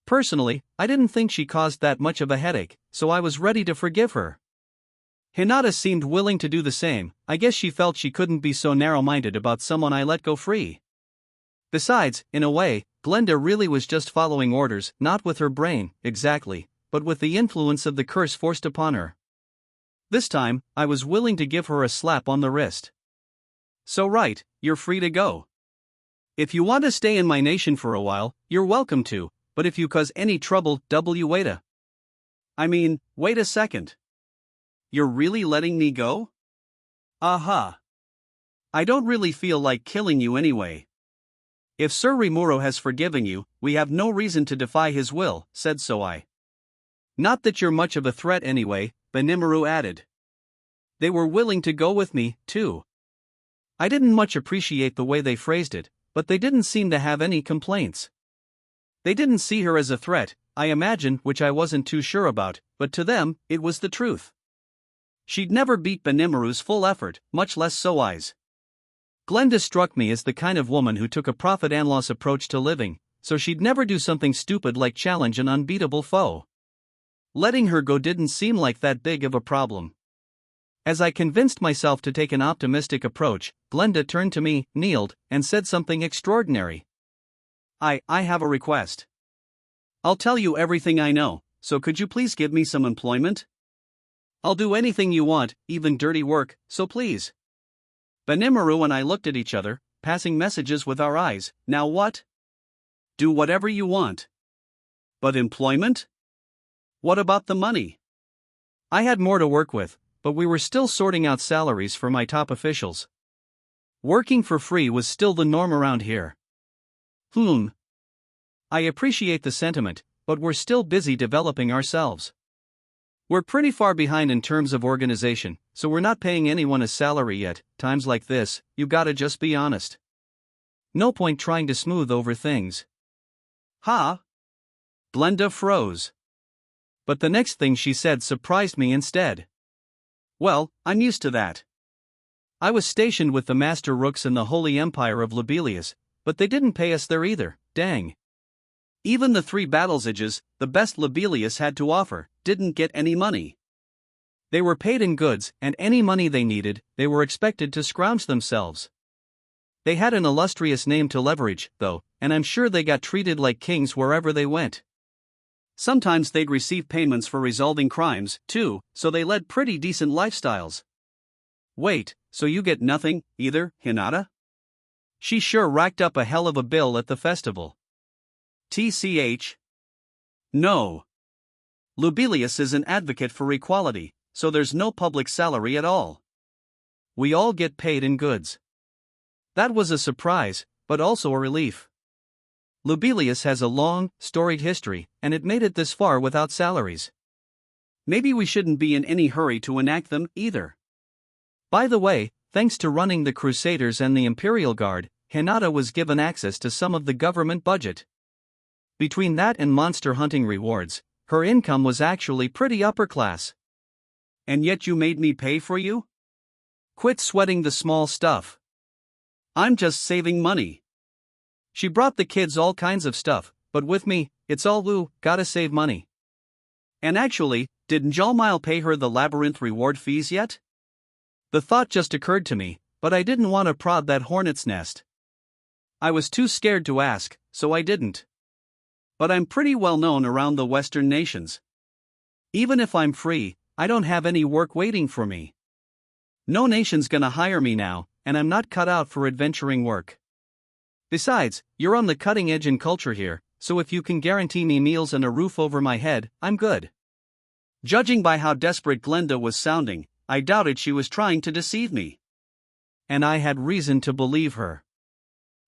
Personally, I didn't think she caused that much of a headache, so I was ready to forgive her. Hinata seemed willing to do the same. I guess she felt she couldn't be so narrow-minded about someone I let go free. Besides, in a way, Glenda really was just following orders, not with her brain, exactly, but with the influence of the curse forced upon her. This time, I was willing to give her a slap on the wrist. So right, you're free to go. If you want to stay in my nation for a while, you're welcome to, but if you cause any trouble, wait a second. You're really letting me go? Aha. I don't really feel like killing you anyway. If Sir Rimuru has forgiven you, we have no reason to defy his will, said Soai. Not that you're much of a threat anyway, Benimaru added. They were willing to go with me, too. I didn't much appreciate the way they phrased it, but they didn't seem to have any complaints. They didn't see her as a threat, I imagine, which I wasn't too sure about, but to them, it was the truth. She'd never beat Benimaru's full effort, much less Soai's. Glenda struck me as the kind of woman who took a profit and loss approach to living, so she'd never do something stupid like challenge an unbeatable foe. Letting her go didn't seem like that big of a problem. As I convinced myself to take an optimistic approach, Glenda turned to me, kneeled, and said something extraordinary. I have a request. I'll tell you everything I know, so could you please give me some employment? I'll do anything you want, even dirty work, so please. Benimaru and I looked at each other, passing messages with our eyes. Now what? Do whatever you want. But employment? What about the money? I had more to work with, but we were still sorting out salaries for my top officials. Working for free was still the norm around here. I appreciate the sentiment, but we're still busy developing ourselves. We're pretty far behind in terms of organization, so we're not paying anyone a salary yet. Times like this, you gotta just be honest. No point trying to smooth over things. Ha! Glenda froze. But the next thing she said surprised me instead. Well, I'm used to that. I was stationed with the Master Rooks in the Holy Empire of Lobelius, but they didn't pay us there either, dang. Even the 3 battlesages, the best Lobelius had to offer, didn't get any money. They were paid in goods, and any money they needed, they were expected to scrounge themselves. They had an illustrious name to leverage, though, and I'm sure they got treated like kings wherever they went. Sometimes they'd receive payments for resolving crimes, too, so they led pretty decent lifestyles. Wait, so you get nothing, either, Hinata? She sure racked up a hell of a bill at the festival. TCH? No. Lobelius is an advocate for equality, so there's no public salary at all. We all get paid in goods. That was a surprise, but also a relief. Lobilius has a long, storied history, and it made it this far without salaries. Maybe we shouldn't be in any hurry to enact them, either. By the way, thanks to running the Crusaders and the Imperial Guard, Hinata was given access to some of the government budget. Between that and monster hunting rewards, her income was actually pretty upper class. And yet you made me pay for you? Quit sweating the small stuff. I'm just saving money. She brought the kids all kinds of stuff, but with me, it's all gotta save money. And actually, did Njallmile pay her the labyrinth reward fees yet? The thought just occurred to me, but I didn't want to prod that hornet's nest. I was too scared to ask, so I didn't. But I'm pretty well known around the Western nations. Even if I'm free, I don't have any work waiting for me. No nation's gonna hire me now, and I'm not cut out for adventuring work. Besides, you're on the cutting edge in culture here, so if you can guarantee me meals and a roof over my head, I'm good. Judging by how desperate Glenda was sounding, I doubted she was trying to deceive me. And I had reason to believe her.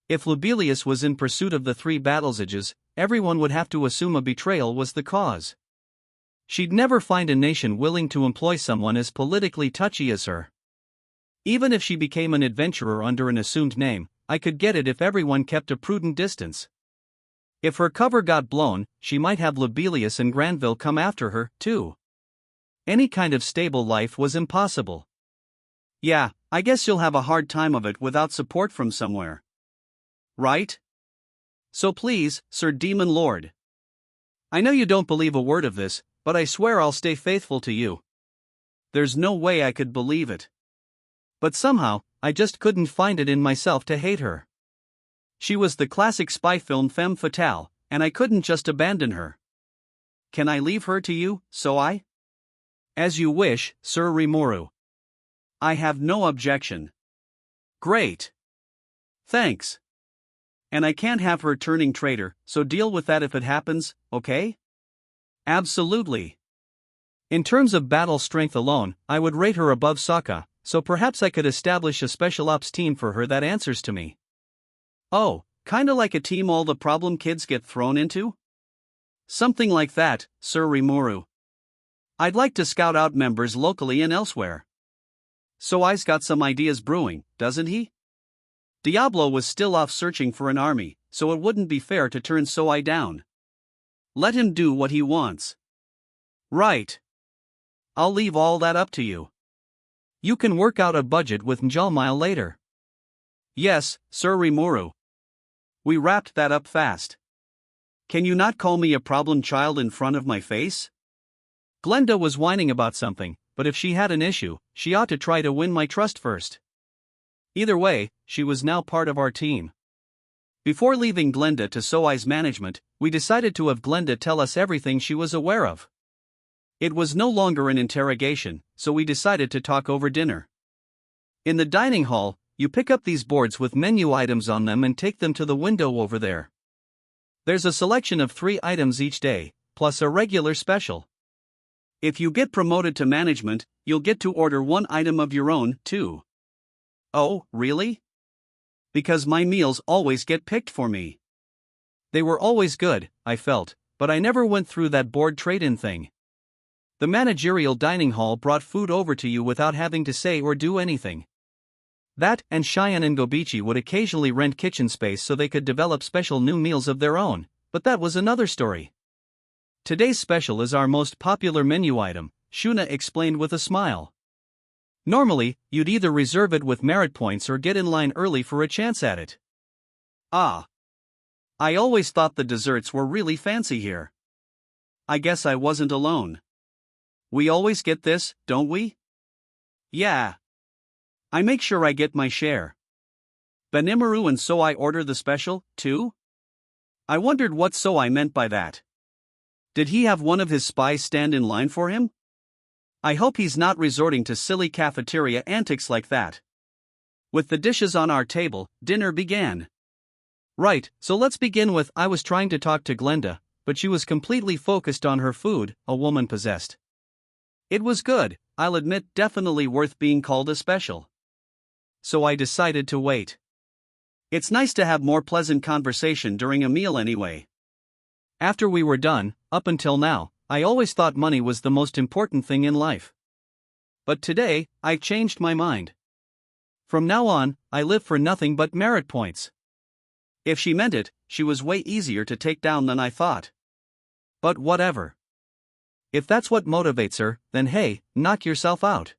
If Lobilius was in pursuit of the 3 battlesages, everyone would have to assume a betrayal was the cause. She'd never find a nation willing to employ someone as politically touchy as her. Even if she became an adventurer under an assumed name, I could get it if everyone kept a prudent distance. If her cover got blown, she might have Lobilius and Granville come after her, too. Any kind of stable life was impossible. Yeah, I guess you'll have a hard time of it without support from somewhere. Right? So please, Sir Demon Lord. I know you don't believe a word of this, but I swear I'll stay faithful to you. There's no way I could believe it. But somehow, I just couldn't find it in myself to hate her. She was the classic spy film femme fatale, and I couldn't just abandon her. Can I leave her to you, so I? As you wish, Sir Rimuru. I have no objection. Great. Thanks. And I can't have her turning traitor, so deal with that if it happens, okay? Absolutely. In terms of battle strength alone, I would rate her above Sokka, so perhaps I could establish a special ops team for her that answers to me. Oh, kinda like a team all the problem kids get thrown into? Something like that, Sir Rimuru. I'd like to scout out members locally and elsewhere. Soai's got some ideas brewing, doesn't he? Diablo was still off searching for an army, so it wouldn't be fair to turn Soai down. Let him do what he wants. Right. I'll leave all that up to you. You can work out a budget with Njallmile later. Yes, Sir Rimuru. We wrapped that up fast. Can you not call me a problem child in front of my face? Glenda was whining about something, but if she had an issue, she ought to try to win my trust first. Either way, she was now part of our team. Before leaving Glenda to Soai's management, we decided to have Glenda tell us everything she was aware of. It was no longer an interrogation, so we decided to talk over dinner. In the dining hall, you pick up these boards with menu items on them and take them to the window over there. There's a selection of 3 items each day, plus a regular special. If you get promoted to management, you'll get to order 1 item of your own, too. Oh, really? Because my meals always get picked for me. They were always good, I felt, but I never went through that board trade-in thing. The managerial dining hall brought food over to you without having to say or do anything. That, and Cheyenne and Gobichi would occasionally rent kitchen space so they could develop special new meals of their own, but that was another story. Today's special is our most popular menu item, Shuna explained with a smile. Normally, you'd either reserve it with merit points or get in line early for a chance at it. Ah. I always thought the desserts were really fancy here. I guess I wasn't alone. We always get this, don't we? Yeah. I make sure I get my share. Benimaru and Soai order the special, too? I wondered what Soai meant by that. Did he have one of his spies stand in line for him? I hope he's not resorting to silly cafeteria antics like that. With the dishes on our table, dinner began. Right, so let's begin with I was trying to talk to Glenda, but she was completely focused on her food, a woman possessed. It was good, I'll admit, definitely worth being called a special. So I decided to wait. It's nice to have more pleasant conversation during a meal anyway. After we were done, up until now, I always thought money was the most important thing in life. But today, I changed my mind. From now on, I live for nothing but merit points. If she meant it, she was way easier to take down than I thought. But whatever. If that's what motivates her, then hey, knock yourself out.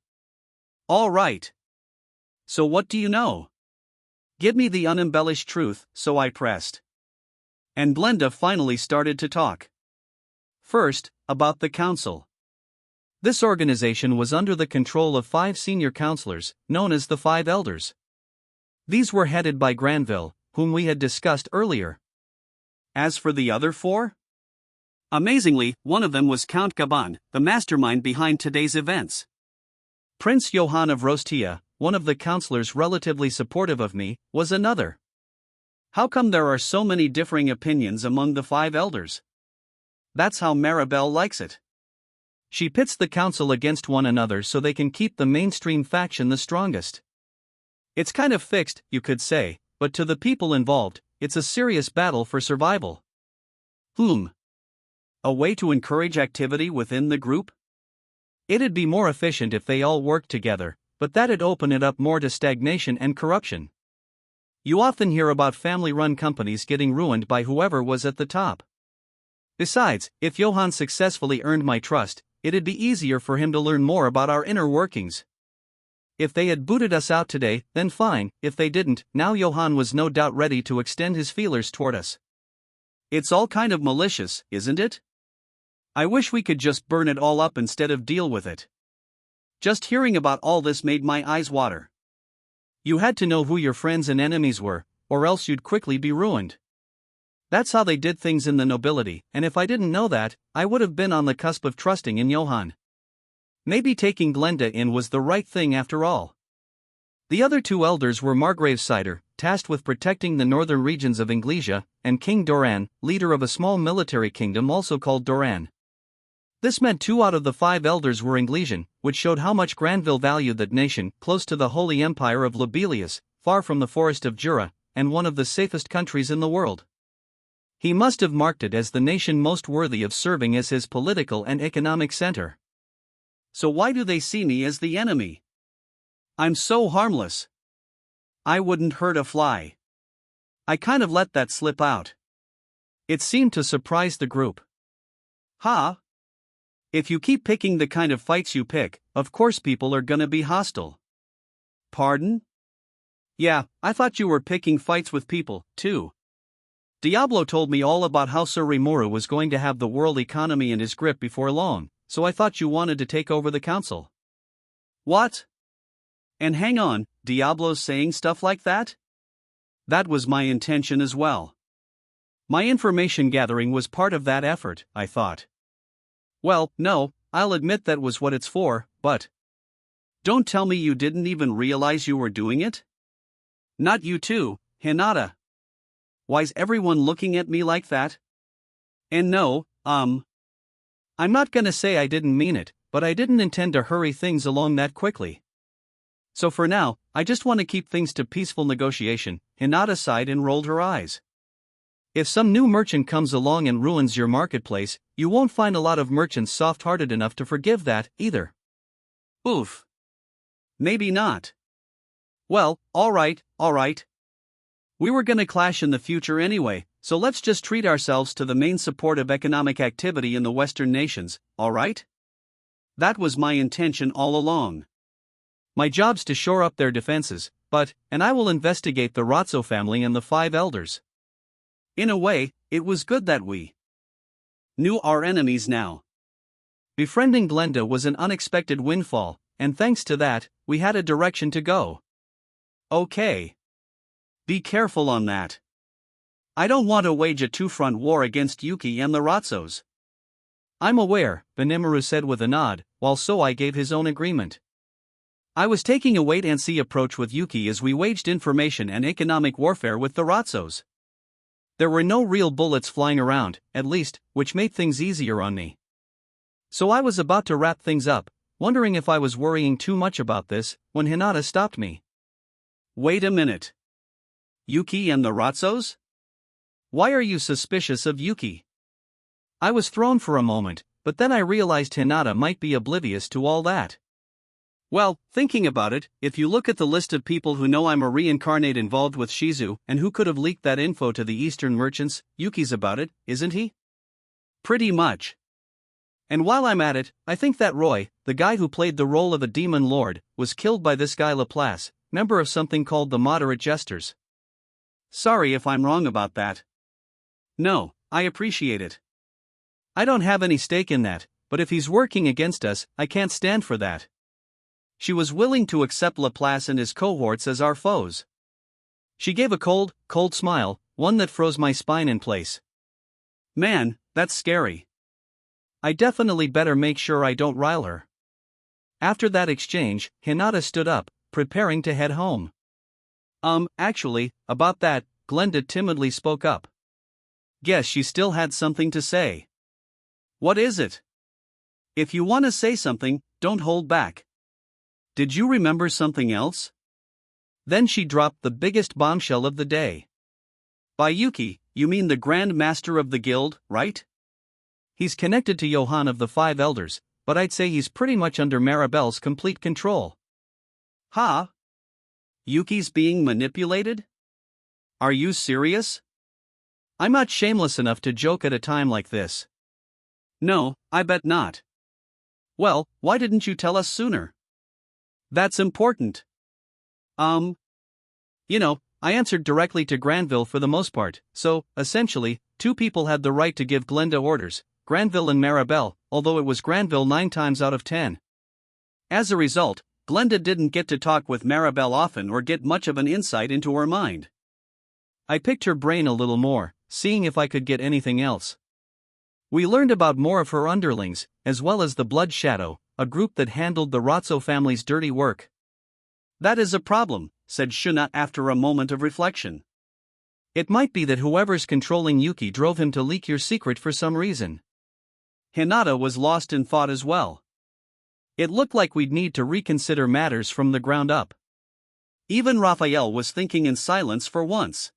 All right. So what do you know? Give me the unembellished truth, so I pressed. And Glenda finally started to talk. First, about the council. This organization was under the control of 5 senior counselors, known as the 5 elders. These were headed by Granville, whom we had discussed earlier. As for the other 4? Amazingly, one of them was Count Gaban, the mastermind behind today's events. Prince Johann of Rostia, one of the counselors relatively supportive of me, was another. How come there are so many differing opinions among the 5 elders? That's how Maribel likes it. She pits the council against one another so they can keep the mainstream faction the strongest. It's kind of fixed, you could say, but to the people involved, it's a serious battle for survival. A way to encourage activity within the group? It'd be more efficient if they all worked together, but that'd open it up more to stagnation and corruption. You often hear about family-run companies getting ruined by whoever was at the top. Besides, if Johann successfully earned my trust, it'd be easier for him to learn more about our inner workings. If they had booted us out today, then fine. If they didn't, now Johann was no doubt ready to extend his feelers toward us. It's all kind of malicious, isn't it? I wish we could just burn it all up instead of deal with it. Just hearing about all this made my eyes water. You had to know who your friends and enemies were, or else you'd quickly be ruined. That's how they did things in the nobility, and if I didn't know that, I would have been on the cusp of trusting in Johann. Maybe taking Glenda in was the right thing after all. The other 2 elders were Margrave Cider, tasked with protecting the northern regions of Inglesia, and King Doran, leader of a small military kingdom also called Doran. This meant 2 out of the 5 elders were Inglesian, which showed how much Granville valued that nation, close to the Holy Empire of Lobelia, far from the forest of Jura, and one of the safest countries in the world. He must have marked it as the nation most worthy of serving as his political and economic center. So why do they see me as the enemy? I'm so harmless. I wouldn't hurt a fly. I kind of let that slip out. It seemed to surprise the group. If you keep picking the kind of fights you pick, of course people are gonna be hostile. Pardon? Yeah, I thought you were picking fights with people, too. Diablo told me all about how Sir Rimuru was going to have the world economy in his grip before long, so I thought you wanted to take over the council. What? And hang on, Diablo's saying stuff like that? That was my intention as well. My information gathering was part of that effort, I thought. Well, no, I'll admit that was what it's for, but... Don't tell me you didn't even realize you were doing it? Not you too, Hinata. Why's everyone looking at me like that? And no, I'm not gonna say I didn't mean it, but I didn't intend to hurry things along that quickly. So for now, I just want to keep things to peaceful negotiation. Hinata sighed and rolled her eyes. If some new merchant comes along and ruins your marketplace, you won't find a lot of merchants soft-hearted enough to forgive that, either. Oof. Maybe not. Well, alright. We were gonna clash in the future anyway, so let's just treat ourselves to the main support of economic activity in the Western nations, alright? That was my intention all along. My job's to shore up their defenses, and I will investigate the Razzo family and the 5 elders. In a way, it was good that we knew our enemies now. Befriending Glenda was an unexpected windfall, and thanks to that, we had a direction to go. Okay. Be careful on that. I don't want to wage a 2-front war against Yuki and the Razzos. I'm aware, Rimuru said with a nod, while Soai gave his own agreement. I was taking a wait-and-see approach with Yuki as we waged information and economic warfare with the Razzos. There were no real bullets flying around, at least, which made things easier on me. So I was about to wrap things up, wondering if I was worrying too much about this, when Hinata stopped me. Wait a minute. Yuki and the Ratzos? Why are you suspicious of Yuki? I was thrown for a moment, but then I realized Hinata might be oblivious to all that. Well, thinking about it, if you look at the list of people who know I'm a reincarnate involved with Shizu and who could have leaked that info to the Eastern merchants, Yuki's about it, isn't he? Pretty much. And while I'm at it, I think that Roy, the guy who played the role of a demon lord, was killed by this guy Laplace, member of something called the Moderate Jesters. Sorry if I'm wrong about that. No, I appreciate it. I don't have any stake in that, but if he's working against us, I can't stand for that. She was willing to accept Laplace and his cohorts as our foes. She gave a cold smile, one that froze my spine in place. Man, that's scary. I definitely better make sure I don't rile her. After that exchange, Hinata stood up, preparing to head home. Actually, about that, Glenda timidly spoke up. Guess she still had something to say. What is it? If you want to say something, don't hold back. Did you remember something else? Then she dropped the biggest bombshell of the day. By Yuki, you mean the Grand Master of the Guild, right? He's connected to Johann of the Five Elders, but I'd say he's pretty much under Maribel's complete control. Ha? Yuki's being manipulated? Are you serious? I'm not shameless enough to joke at a time like this. No, I bet not. Well, why didn't you tell us sooner? That's important. I answered directly to Granville for the most part, so, essentially, two people had the right to give Glenda orders, Granville and Maribel, although it was Granville 9 times out of 10. As a result, Glenda didn't get to talk with Maribel often or get much of an insight into her mind. I picked her brain a little more, seeing if I could get anything else. We learned about more of her underlings, as well as the Blood Shadow, a group that handled the Ratzo family's dirty work. That is a problem, said Shuna after a moment of reflection. It might be that whoever's controlling Yuki drove him to leak your secret for some reason. Hinata was lost in thought as well. It looked like we'd need to reconsider matters from the ground up. Even Raphael was thinking in silence for once.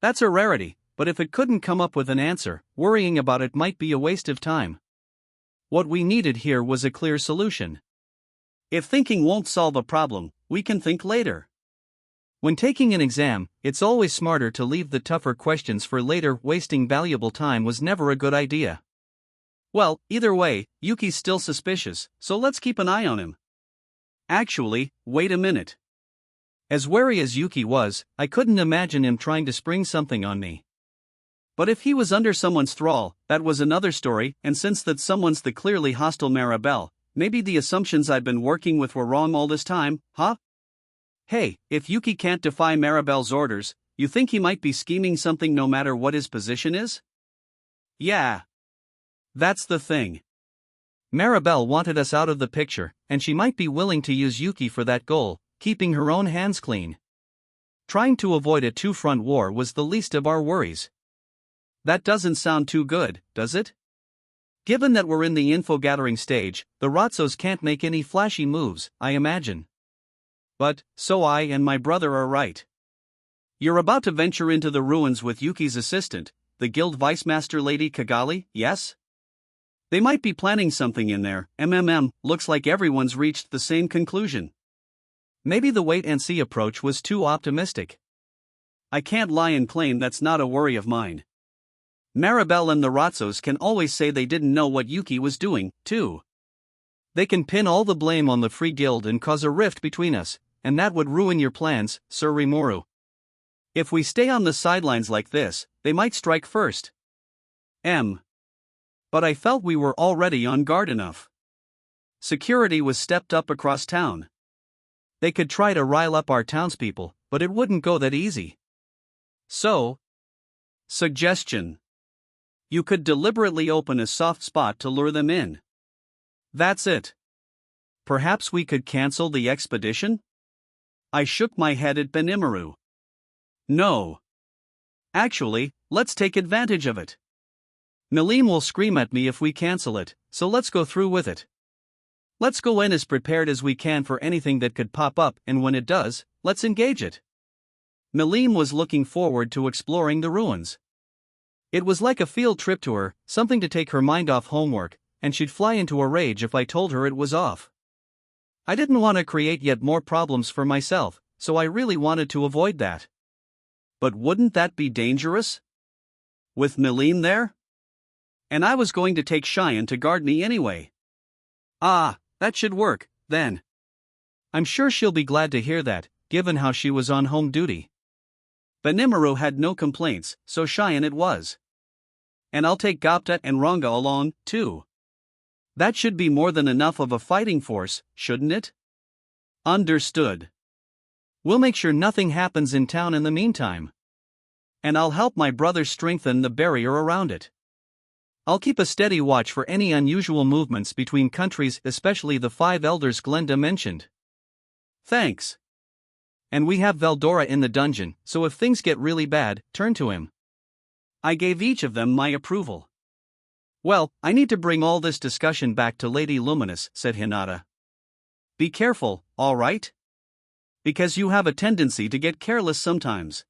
That's a rarity, but if it couldn't come up with an answer, worrying about it might be a waste of time. What we needed here was a clear solution. If thinking won't solve a problem, we can think later. When taking an exam, it's always smarter to leave the tougher questions for later. Wasting valuable time was never a good idea. Well, either way, Yuki's still suspicious, so let's keep an eye on him. Actually, wait a minute. As wary as Yuki was, I couldn't imagine him trying to spring something on me. But if he was under someone's thrall, that was another story, and since that someone's the clearly hostile Maribel, maybe the assumptions I'd been working with were wrong all this time, huh? Hey, if Yuki can't defy Maribel's orders, you think he might be scheming something no matter what his position is? Yeah. That's the thing. Maribel wanted us out of the picture, and she might be willing to use Yuki for that goal, keeping her own hands clean. Trying to avoid a two-front war was the least of our worries. That doesn't sound too good, does it? Given that we're in the info-gathering stage, the Ratzos can't make any flashy moves, I imagine. But, so I and my brother are right. You're about to venture into the ruins with Yuki's assistant, the guild vice-master Lady Kigali, yes? They might be planning something in there. Looks like everyone's reached the same conclusion. Maybe the wait-and-see approach was too optimistic. I can't lie and claim that's not a worry of mine. Maribel and the Ratzos can always say they didn't know what Yuki was doing, too. They can pin all the blame on the Free Guild and cause a rift between us, and that would ruin your plans, Sir Rimuru. If we stay on the sidelines like this, they might strike first. But I felt we were already on guard enough. Security was stepped up across town. They could try to rile up our townspeople, but it wouldn't go that easy. So, suggestion. You could deliberately open a soft spot to lure them in. That's it. Perhaps we could cancel the expedition? I shook my head at Benimaru. No. Actually, let's take advantage of it. Nalim will scream at me if we cancel it, so let's go through with it. Let's go in as prepared as we can for anything that could pop up, and when it does, let's engage it. Melim was looking forward to exploring the ruins. It was like a field trip to her, something to take her mind off homework, and she'd fly into a rage if I told her it was off. I didn't want to create yet more problems for myself, so I really wanted to avoid that. But wouldn't that be dangerous? With Melim there? And I was going to take Cheyenne to guard me anyway. Ah, that should work, then. I'm sure she'll be glad to hear that, given how she was on home duty. Rimuru had no complaints, so Cheyenne it was. And I'll take Datta and Ranga along, too. That should be more than enough of a fighting force, shouldn't it? Understood. We'll make sure nothing happens in town in the meantime. And I'll help my brother strengthen the barrier around it. I'll keep a steady watch for any unusual movements between countries, especially the 5 elders Glenda mentioned. Thanks. And we have Veldora in the dungeon, so if things get really bad, turn to him. I gave each of them my approval. Well, I need to bring all this discussion back to Lady Luminous, said Hinata. Be careful, all right? Because you have a tendency to get careless sometimes.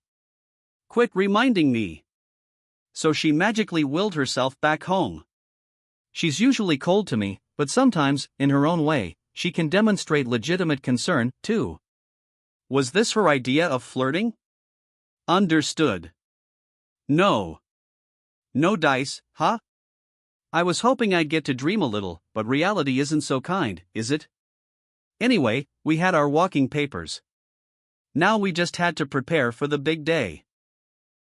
Quit reminding me. So she magically willed herself back home. She's usually cold to me, but sometimes, in her own way, she can demonstrate legitimate concern, too. Was this her idea of flirting? Understood. No. No dice, huh? I was hoping I'd get to dream a little, but reality isn't so kind, is it? Anyway, we had our walking papers. Now we just had to prepare for the big day.